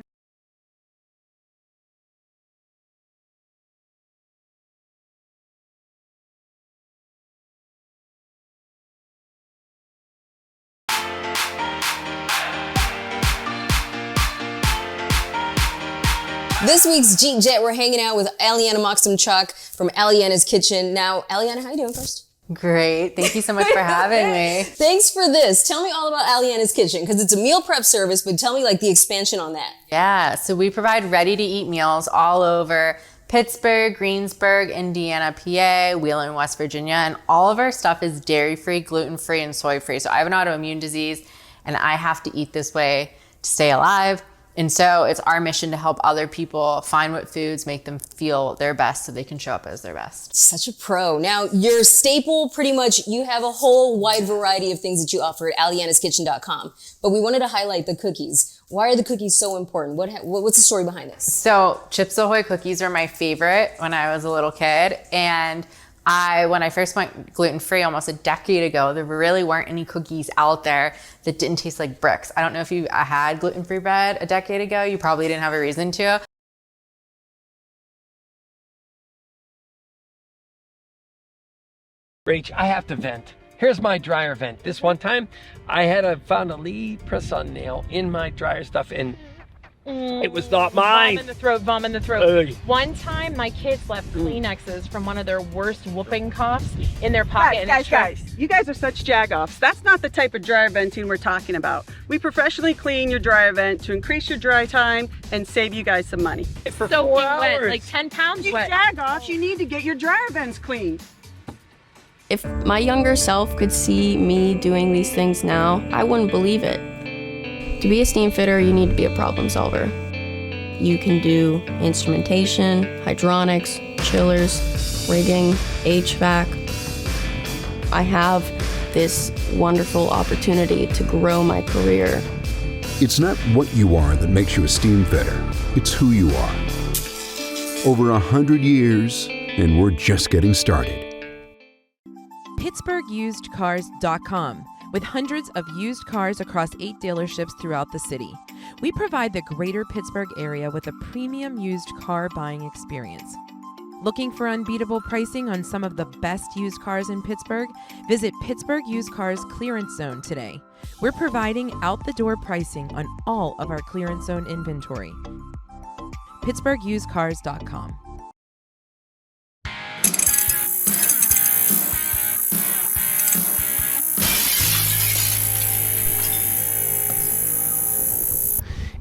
This week's Jeet Jet, we're hanging out with Aliana Moxham-Chuck from Aliana's Kitchen. Now, Aliana, how you doing first? Great. Thank you so much for having me. Thanks for this. Tell me all about Aliana's Kitchen, because it's a meal prep service, but tell me like the expansion on that. Yeah, so we provide ready-to-eat meals all over Pittsburgh, Greensburg, Indiana, PA, Wheeling, West Virginia, and all of our stuff is dairy-free, gluten-free, and soy-free. So I have an autoimmune disease, and I have to eat this way to stay alive. And so it's our mission to help other people find what foods make them feel their best so they can show up as their best. Such a pro. Now, your staple, pretty much, you have a whole wide variety of things that you offer at Aliana'sKitchen.com. But we wanted to highlight the cookies. Why are the cookies so important? What's the story behind this? So Chips Ahoy cookies are my favorite when I was a little kid. And when I first went gluten-free almost a decade ago, there really weren't any cookies out there that didn't taste like bricks. I don't know if you had gluten-free bread a decade ago. You probably didn't have a reason to. Rach, I have to vent. Here's my dryer vent. This one time, I found a lead press-on nail in my dryer stuff, and it was not mine. Vom in the throat. Ugh. One time, my kids left Kleenexes from one of their worst whooping coughs in their pocket. Guys, you guys are such Jagoffs. That's not the type of dryer venting we're talking about. We professionally clean your dryer vent to increase your dry time and save you guys some money. For 4 hours. Wet, like 10 pounds you wet. Jagoffs, you need to get your dryer vents cleaned. If my younger self could see me doing these things now, I wouldn't believe it. To be a steam fitter, you need to be a problem solver. You can do instrumentation, hydronics, chillers, rigging, HVAC. I have this wonderful opportunity to grow my career. It's not what you are that makes you a steam fitter. It's who you are. Over 100 years, and we're just getting started. PittsburghUsedCars.com. With hundreds of used cars across 8 dealerships throughout the city, we provide the greater Pittsburgh area with a premium used car buying experience. Looking for unbeatable pricing on some of the best used cars in Pittsburgh? Visit Pittsburgh Used Cars Clearance Zone today. We're providing out-the-door pricing on all of our clearance zone inventory. PittsburghUsedCars.com.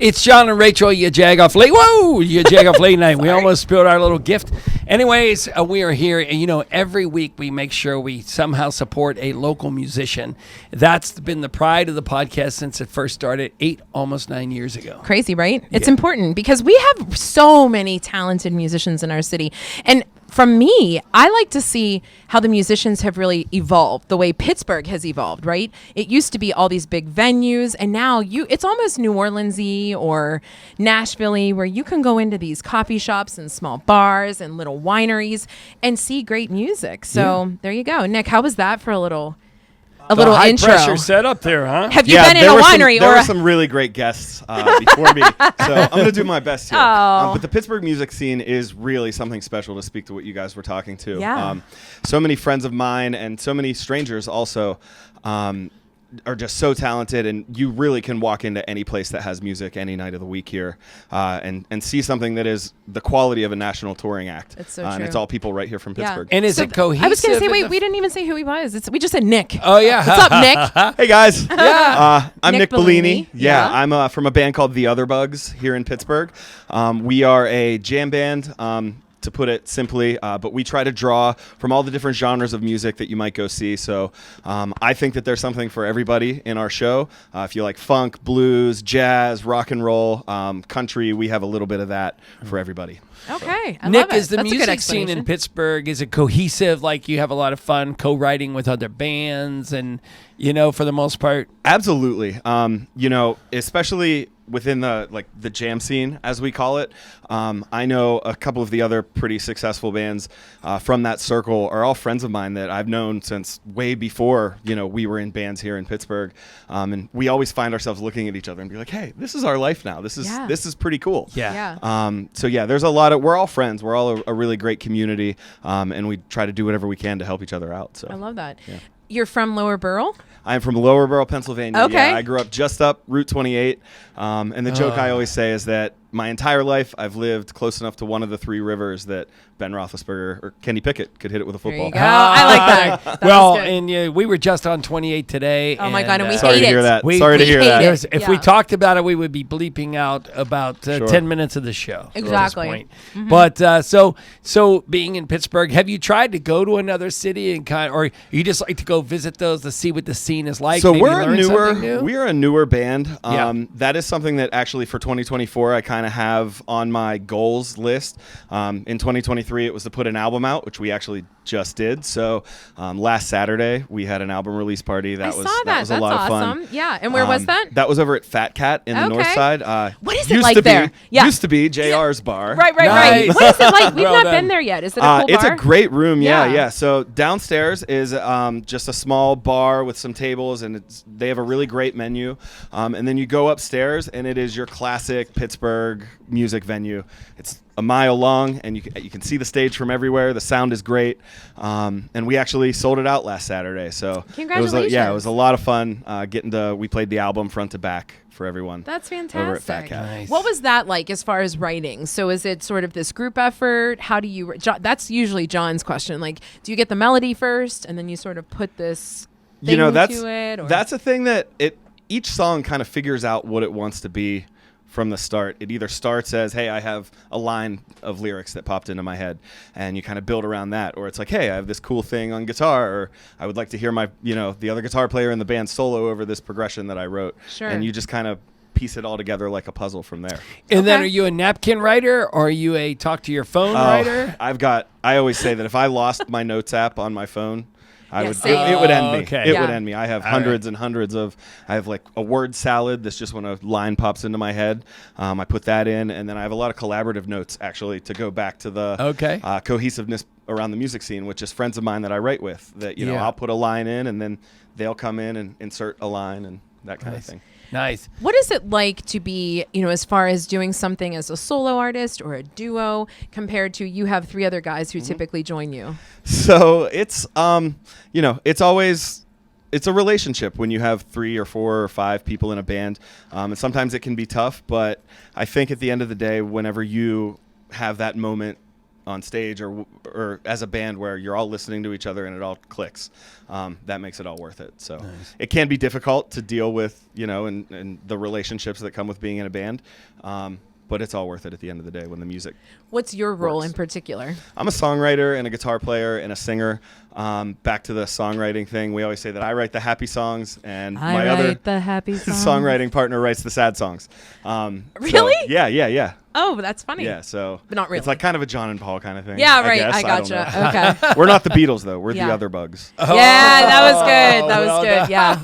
It's John and Rachel, Yajagoff late. Whoa, Yajagoff late night. We almost spilled our little gift. Anyways, we are here, and every week we make sure we somehow support a local musician. That's been the pride of the podcast since it first started almost 9 years ago. Crazy, right? It's important because we have so many talented musicians in our city. And from me, I like to see how the musicians have really evolved, the way Pittsburgh has evolved, right? It used to be all these big venues, and now it's almost New Orleans-y or Nashville-y, where you can go into these coffee shops and small bars and little wineries and see great music. So There you go. Nick, how was that for a little high intro? Pressure set up there, huh? Have you been in a winery? There were some really great guests before me, so I'm going to do my best here. Oh. But the Pittsburgh music scene is really something special, to speak to what you guys were talking to. Yeah. So many friends of mine and so many strangers also are just so talented, and you really can walk into any place that has music any night of the week here and see something that is the quality of a national touring act. It's so and true. it's all people right here from Pittsburgh. And is it cohesive? I was going to say, wait, we didn't even say who he was. We just said Nick. Oh, yeah. What's up, Nick? Hey, guys. I'm Nick Bellini. Yeah. I'm from a band called The Other Bugs here in Pittsburgh. We are a jam band, to put it simply, but we try to draw from all the different genres of music that you might go see. So I think that there's something for everybody in our show. If you like funk, blues, jazz, rock and roll, country, we have a little bit of that for everybody. Okay, I Nick, love it. is the That's a good music scene in explanation. Pittsburgh, is it cohesive? Like you have a lot of fun co-writing with other bands and, for the most part? Absolutely. Especially within the jam scene, as we call it. I know a couple of the other pretty successful bands from that circle are all friends of mine that I've known since way before, we were in bands here in Pittsburgh. And we always find ourselves looking at each other and be like, hey, this is our life now. This is pretty cool. Yeah. There's a lot we're all friends. We're all a really great community. And we try to do whatever we can to help each other out. So I love that. Yeah. You're from Lower Borough? I'm from Lower Borough, Pennsylvania. Okay. Yeah, I grew up just up Route 28. And the joke I always say is that my entire life, I've lived close enough to one of the three rivers that Ben Roethlisberger or Kenny Pickett could hit it with a football. There you go. I like that. Well, and we were just on 28 today. Oh my God, and we sorry hate to hear it. that. Sorry to hear that. If we talked about it, we would be bleeping out about 10 minutes of the show. Exactly. At this point. But so being in Pittsburgh, have you tried to go to another city and or you just like to go visit those to see what the scene is like? So maybe we're learn a newer band. Yeah. That is something that actually for 2024 I kind of have on my goals list. In 2023 it was to put an album out, which we actually just did. So last Saturday we had an album release party. That was That's a lot of awesome. fun. Yeah, and where was that? That was over at Fat Cat in the North Side. What is it like there? Used to be JR's bar. Right. Nice. What is it like? We've not been there yet. Is it a cool bar? It's a great room. Yeah. Yeah. So downstairs is just a small bar with some tables, and they have a really great menu. And then you go upstairs, and it is your classic Pittsburgh music venue. It's a mile long, and you can see the stage from everywhere. The sound is great, and we actually sold it out last Saturday. So congratulations! It was a lot of fun we played the album front to back for everyone. That's fantastic. Over at Fat Cat. Nice. What was that like as far as writing? So is it sort of this group effort? How do you? That's usually John's question. Like, do you get the melody first, and then you sort of put this thing to it? Or? That's a thing that each song kind of figures out what it wants to be from the start. It either starts as, hey, I have a line of lyrics that popped into my head, and you kind of build around that. Or it's like, hey, I have this cool thing on guitar, or I would like to hear the other guitar player in the band solo over this progression that I wrote. Sure. And you just kind of piece it all together like a puzzle from there. And then are you a napkin writer or are you a talk to your phone writer? I always say that if I lost my notes app on my phone, it would end me. Okay. It would end me. I have hundreds and hundreds I have like a word salad that's just when a line pops into my head. I put that in, and then I have a lot of collaborative notes actually to go back to the cohesiveness around the music scene, which is friends of mine that I write with. That I'll put a line in, and then they'll come in and insert a line and that kind of thing. Nice. What is it like to be, as far as doing something as a solo artist or a duo compared to you have three other guys who typically join you? So it's, it's a relationship when you have 3 or 4 or 5 people in a band. And sometimes it can be tough, but I think at the end of the day, whenever you have that moment on stage or as a band where you're all listening to each other and it all clicks, that makes it all worth it. So it can be difficult to deal with, and the relationships that come with being in a band. But it's all worth it at the end of the day when the music. What's your role in particular? I'm a songwriter and a guitar player and a singer. Back to the songwriting thing, we always say that I write the happy songs and my other songwriting partner writes the sad songs. Really? So, yeah. Oh, that's funny. Yeah, so but not really. It's like kind of a John and Paul kind of thing. Yeah, right. I gotcha. Okay. We're not the Beatles though. We're the other bugs. Yeah, that was good. That was good. Yeah.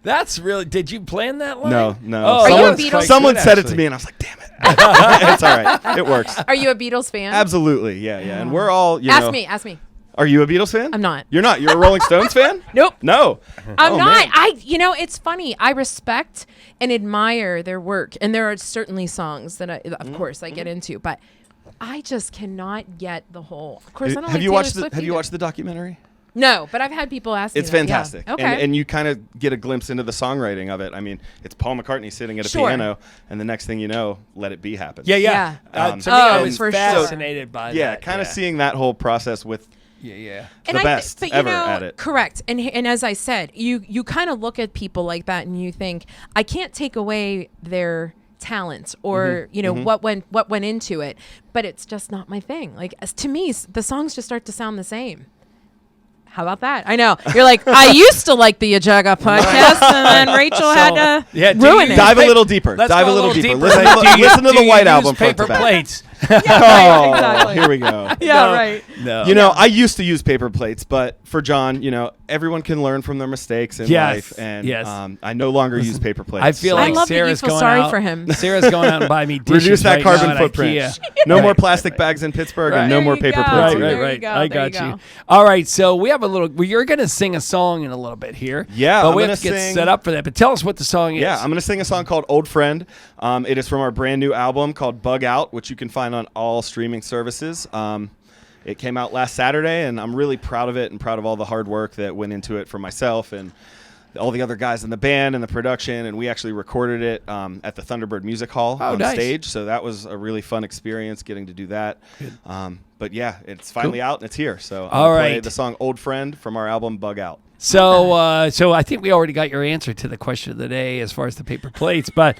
That's really. Did you plan that line? No. Are you a Beatles? Someone said it to me, and I was like, damn it. It's all right. It works. Are you a Beatles fan? Absolutely. Yeah. And we're all. Ask me. Are you a Beatles fan? I'm not. You're not. You're a Rolling Stones fan? Nope. No. I'm not. Man. It's funny. I respect and admire their work, and there are certainly songs that, of course, I get into, but I just cannot get the whole. Of course, I don't. Have you watched the documentary? No, but I've had people ask me. It's fantastic. Yeah. Okay. And you kind of get a glimpse into the songwriting of it. I mean, it's Paul McCartney sitting at a piano, and the next thing you know, Let It Be happens. Yeah. To me, I was fascinated by that. Yeah, kind of seeing that whole process with the best ever at it. Correct. And as I said, you kind of look at people like that and you think, I can't take away their talent or what went into it, but it's just not my thing. Like to me, the songs just start to sound the same. How about that? I know. You're like, I used to like the Yajagoff podcast, and then Rachel had to ruin it. Dive a little deeper. Dive a little deeper. Listen to the White Album front to back. Plates? Exactly. Here we go. Yeah, right. No. I used to use paper plates, but for John, everyone can learn from their mistakes in life, and I no longer use paper plates. I feel like Sarah's going out. For him. Sarah's going out and buy me dishes. Reduce that right carbon now footprint. No more plastic bags in Pittsburgh, and no more paper plates. Right. I got you. All right, so we have a little. Well, you're going to sing a song in a little bit here. Yeah, but we have to get set up for that. But tell us what the song is. Yeah, I'm going to sing a song called "Old Friend." It is from our brand new album called "Bug Out," which you can find on all streaming services. It came out last Saturday, and I'm really proud of it and proud of all the hard work that went into it for myself and all the other guys in the band and the production, and we actually recorded it at the Thunderbird Music Hall on nice. stage. So that was a really fun experience getting to do that. But yeah, it's finally out and it's here. So I'm gonna play the song "Old Friend" from our album "Bug Out." So, so I think we already got your answer to the question of the day as far as the paper plates. But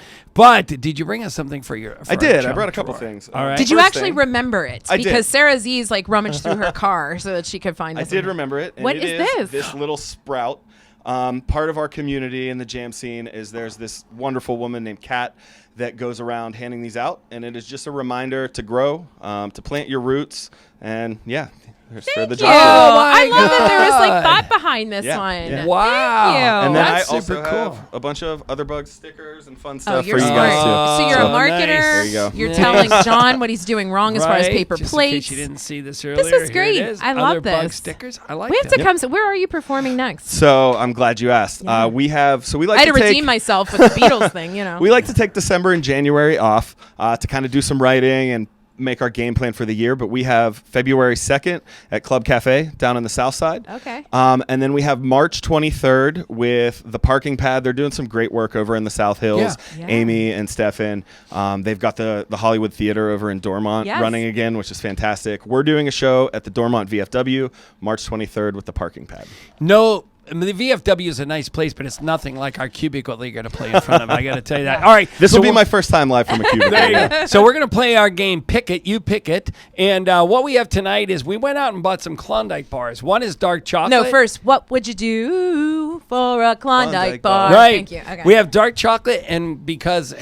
did you bring us something for your? I did. I brought a couple things. All right. Did you actually remember it? I did. Because Sarah Aziz like rummaged through her car so that she could find this. I did remember it. And What it is this? This little sprout. Part of our community in the jam scene is there's this wonderful woman named Kat that goes around handing these out, and it is just a reminder to grow, to plant your roots, and yeah. For the Thank you. I love that there was like thought behind this one. Yeah. Wow. Thank you. And then That's I also super cool. have a bunch of other bug stickers and fun stuff you're for you guys smart. too. So you're a marketer. There you go. You're telling John what he's doing wrong as far as paper Just plates. In case you didn't see this earlier. This is here it great. is. I Other love bug this. stickers. I like We have to come. So where are you performing next? So I'm glad you asked. We have. So we like I had to take, redeem myself with the Beatles thing. You know. We like to take December and January off to kind of do some writing and make our game plan for the year, but we have February 2nd at Club Cafe down on the south side. Okay. And then we have March 23rd with the Parking Pad. They're doing some great work over in the South Hills. Yeah. Amy and Stefan. They've got the Hollywood Theater over in Dormont running again, which is fantastic. We're doing a show at the Dormont VFW March 23rd with the Parking Pad. No. I mean, the VFW is a nice place, but it's nothing like our cubicle that you're going to play in front of. I got to tell you that. All right. This will be my first time live from a cubicle. There you go. So we're going to play our game, Pick It, You Pick It. And what we have tonight is we went out and bought some Klondike bars. One is dark chocolate. No, first, what would you do for a Klondike bar? Right. Thank you. Okay. We have dark chocolate, and because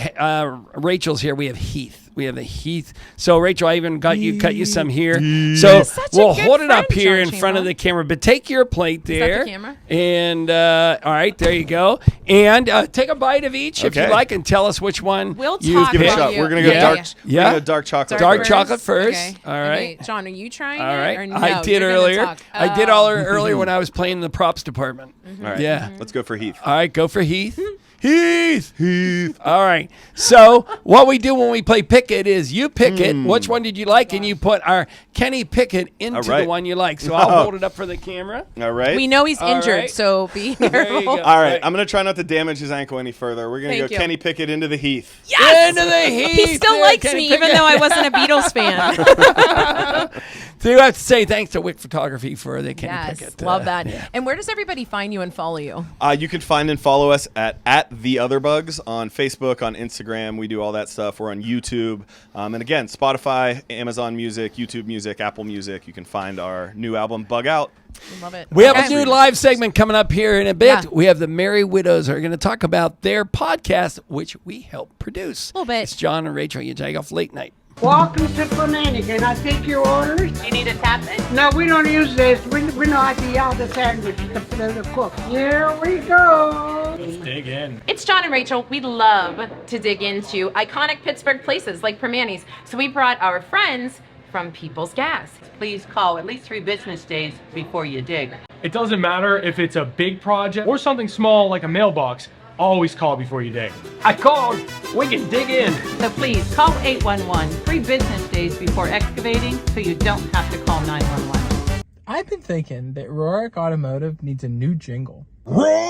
Rachel's here, we have Heath. We have the Heath. So, Rachel, I even got you some here. So, we'll hold it up here in front of the camera. But take your plate there. Is that the camera? And, all right, there you go. And take a bite of each if you like and tell us which one We'll you talk pick. Give it a shot. We're going to go dark. We're gonna go dark chocolate. Dark chocolate first. Okay. All right. Okay. John, are you trying All it? right. Or no? I did You're gonna earlier. talk. I did all earlier when I was playing in the props department. All right. Yeah. Let's go for Heath. All right, go for Heath. Heath. All right. So what we do when we play Pick It is you pick it. Which one did you like? And you put our Kenny Pickett into the one you like. So I'll hold it up for the camera. All right. We know he's All injured, right. so be There you careful. go. All right. I'm going to try not to damage his ankle any further. We're going to Thank go you. Kenny Pickett into the Heath. Yes! Into the Heath. He still There, likes Kenny me, even Pickett. though I wasn't a Beatles fan. So you have to say thanks to Wick Photography for the Kenny Yes, Pickett. love that. Yeah. And where does everybody find you and follow you? You can find and follow us at The Other Bugs on Facebook, on Instagram. We do all that stuff. We're on YouTube. And again, Spotify, Amazon Music, YouTube Music, Apple Music. You can find our new album, Bug Out. We love it. We have a new live segment coming up here in a bit. Yeah. We have the Merry Widows who are going to talk about their podcast, which we help produce. A little bit. It's John and Rachel Yajagoff Late Night. Welcome to Fanatic. Can I take your orders? You need a tap it? No, we don't use this. We know how to yell the sandwich to cook. Here we go. Dig in. It's John and Rachel. We love to dig into iconic Pittsburgh places like Permanis. So we brought our friends from People's Gas. Please call at least 3 business days before you dig. It doesn't matter if it's a big project or something small like a mailbox. Always call before you dig. I called. We can dig in. So please call 811 3 business days before excavating so you don't have to call 911. I've been thinking that Rohrich Automotive needs a new jingle. Rohrich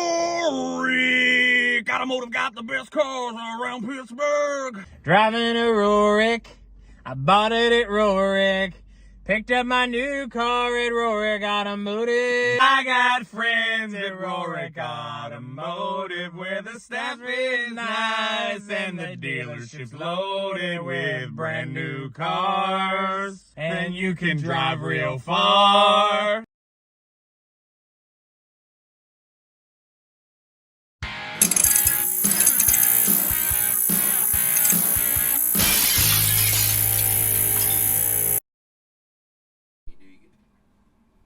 Automotive got the best cars around Pittsburgh. Driving a Rohrich, I bought it at Rohrich. Picked up my new car at Rohrich Automotive. I got friends at Rohrich Automotive where the staff is nice and the dealership's loaded with brand new cars. And you can drive real far.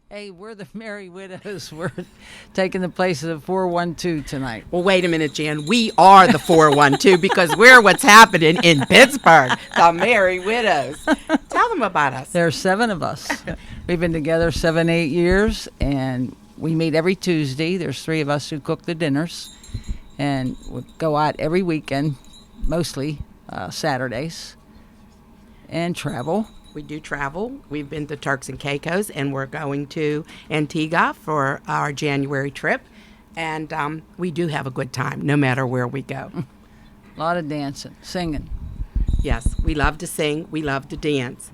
Hey, we're the Merry Widows. We're taking the place of the 412 tonight. Well, wait a minute, Jan. We are the 412 because we're what's happening in Pittsburgh. The Merry Widows. Tell them about us. There are 7 of us. We've been together 7-8 years, and we meet every Tuesday. There's 3 of us who cook the dinners, and we go out every weekend, mostly Saturdays, and travel. We do travel. We've been to Turks and Caicos, and we're going to Antigua for our January trip And we do have a good time no matter where we go. A lot of dancing, singing. Yes, we love to sing, we love to dance.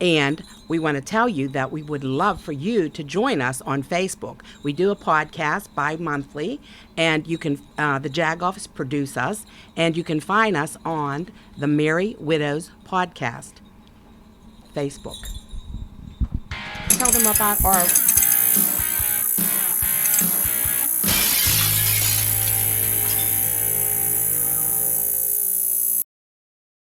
And we want to tell you that we would love for you to join us on Facebook. We do a podcast bi-monthly, and you can, the Jagoffs produce us, and you can find us on the Merry Widows Podcast, Facebook. Tell them about our...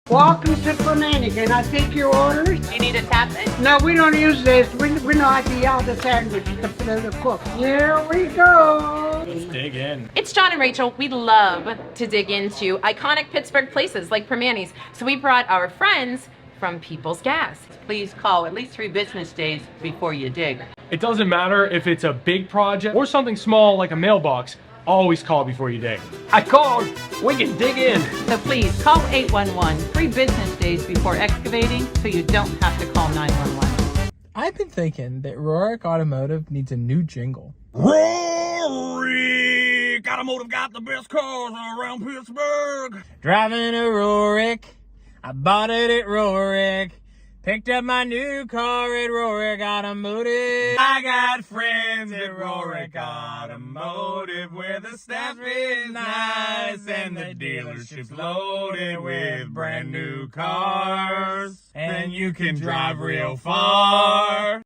Welcome to Flamingo. Can I take your orders? You need a tap it? No, we don't use this. We know how to yell the sandwich to cook. Here we go. Let's dig in. It's John and Rachel. We love to dig into iconic Pittsburgh places like Permanis. So we brought our friends from People's Gas. Please call at least 3 business days before you dig. It doesn't matter if it's a big project or something small like a mailbox. Always call before you dig. I called. We can dig in. So please call 811 3 business days before excavating so you don't have to call 911. I've been thinking that Rohrich Automotive needs a new jingle. Rohrich Automotive got the best cars around Pittsburgh. Driving a Rohrich, I bought it at Rohrich. Picked up my new car at Rohrich Automotive. I got friends at Rohrich Automotive where the staff is nice and the dealership's loaded with brand new cars. And you can drive real far.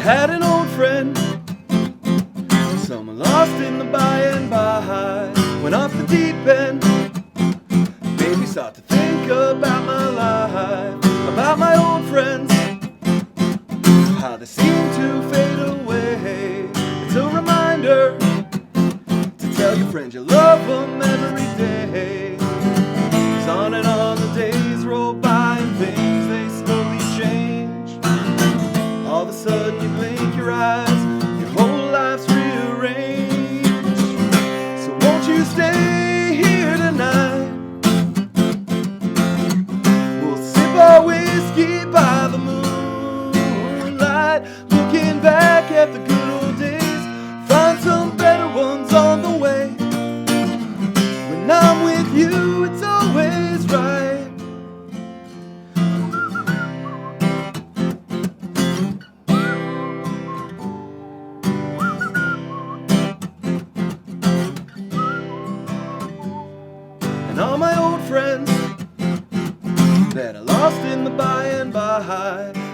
Had an old friend, someone lost in the by and by. Went off the deep end, made me start to think about my life, about my old friends, how they seem to fade away. It's a reminder to tell your friends you love them every day. 'Cause on and on the days roll by and things they slowly change. All of a sudden you blink your eyes, your whole life's rearranged. So won't you stay here tonight? We'll sip our whiskey by the moonlight, looking back at the good old days, find some better ones on the way. When I'm with you, it's always right. And all my old friends that I lost in the by and by,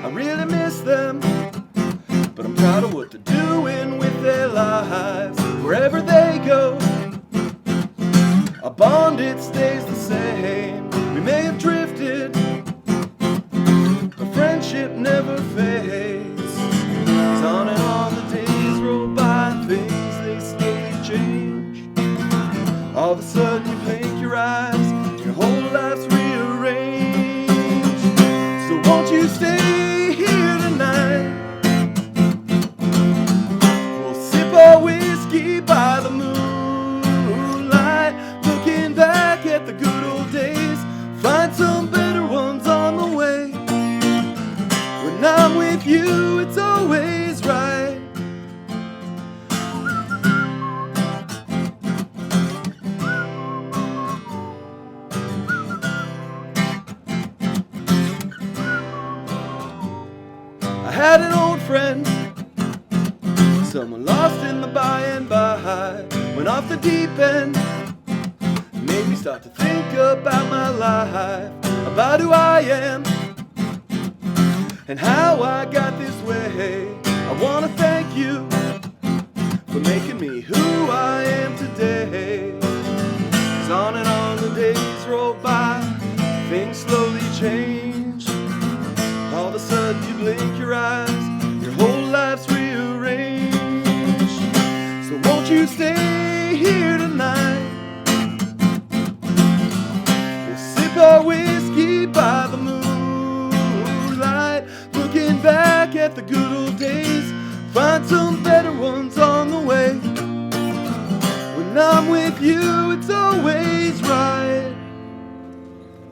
I really miss them, but I'm proud of what they're doing with their lives. Wherever they go, our bond, it stays the same. We may have drifted, but friendship never fades. 'Cause on and on the days roll by, things they slowly change. All of a sudden you blink your eyes, your whole life's rearranged. So won't you stay here tonight? We'll sip our whiskey by the moonlight, looking back at the good old days, find some better ones on the way. When I'm with you, it's always right. I had an old friend, someone lost in the by and by, went off the deep end, made me start to think about my life, about who I am, and how I got this way. I want to thank you for making me who I am today. 'Cause on and on the days roll by, things slowly change. All of a sudden you blink your eyes, your whole life's rearranged. you stay here tonight? We'll sip our whiskey by the moonlight, looking back at the good old days, find some better ones on the way. When I'm with you, it's always right.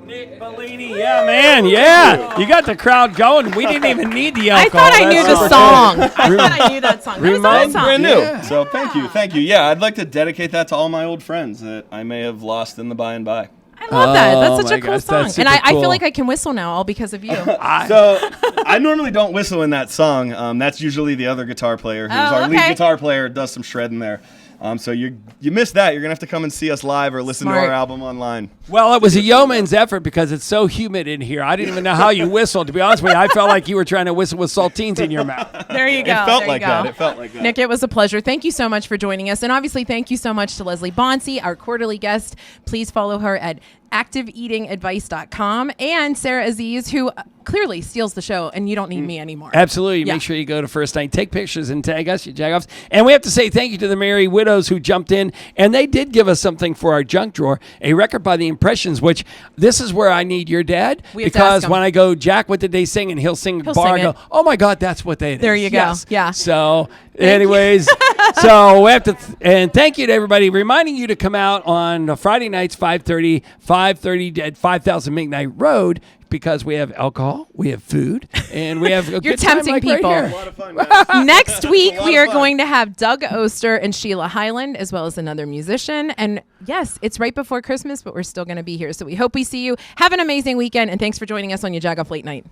Nick Bellini, yeah, man, yeah. You got the crowd going. We didn't even need the I alcohol. thought I knew the That's song. okay. I thought I knew that song. That was a good song. Brand new. Yeah. So thank you. Yeah, I'd like to dedicate that to all my old friends that I may have lost in the by and by. I love that. That's such my a cool gosh, song. that's And I super cool. feel like I can whistle now all because of you. So I normally don't whistle in that song. That's usually the other guitar player, who's our lead guitar player, does some shredding there. So you missed that. You're gonna have to come and see us live or listen to our album online. Well, it was a yeoman's effort because it's so humid in here. I didn't even know how you whistled. To be honest with you, I felt like you were trying to whistle with saltines in your mouth. There you go. It felt There like you go. that. It felt like that. Nick, it was a pleasure. Thank you so much for joining us. And obviously, thank you so much to Leslie Bonci, our quarterly guest. Please follow her at activeeatingadvice.com, and Sarah Aziz, who clearly steals the show, and you don't need me anymore. Absolutely. Yeah. Make sure you go to First Night, take pictures, and tag us, Yajagoffs. And we have to say thank you to the Merry Widows who jumped in, and they did give us something for our junk drawer, a record by the Impressions, which this is where I need your dad, We have to ask because him. when I go, Jack, what did they sing? And he'll sing He'll bar, sing I go, it. oh my God, that's what they did. There you go. Yes. Yeah. So, anyways, so we have to, and thank you to everybody, reminding you to come out on Friday nights, 5:30 at 5000 McKnight Road, because we have alcohol, we have food, and we have a You're good time tempting like people. right here. Next week, we are going to have Doug Oster and Sheila Highland, as well as another musician. And yes, it's right before Christmas, but we're still going to be here. So we hope we see you. Have an amazing weekend, and thanks for joining us on Yajagoff Late Night.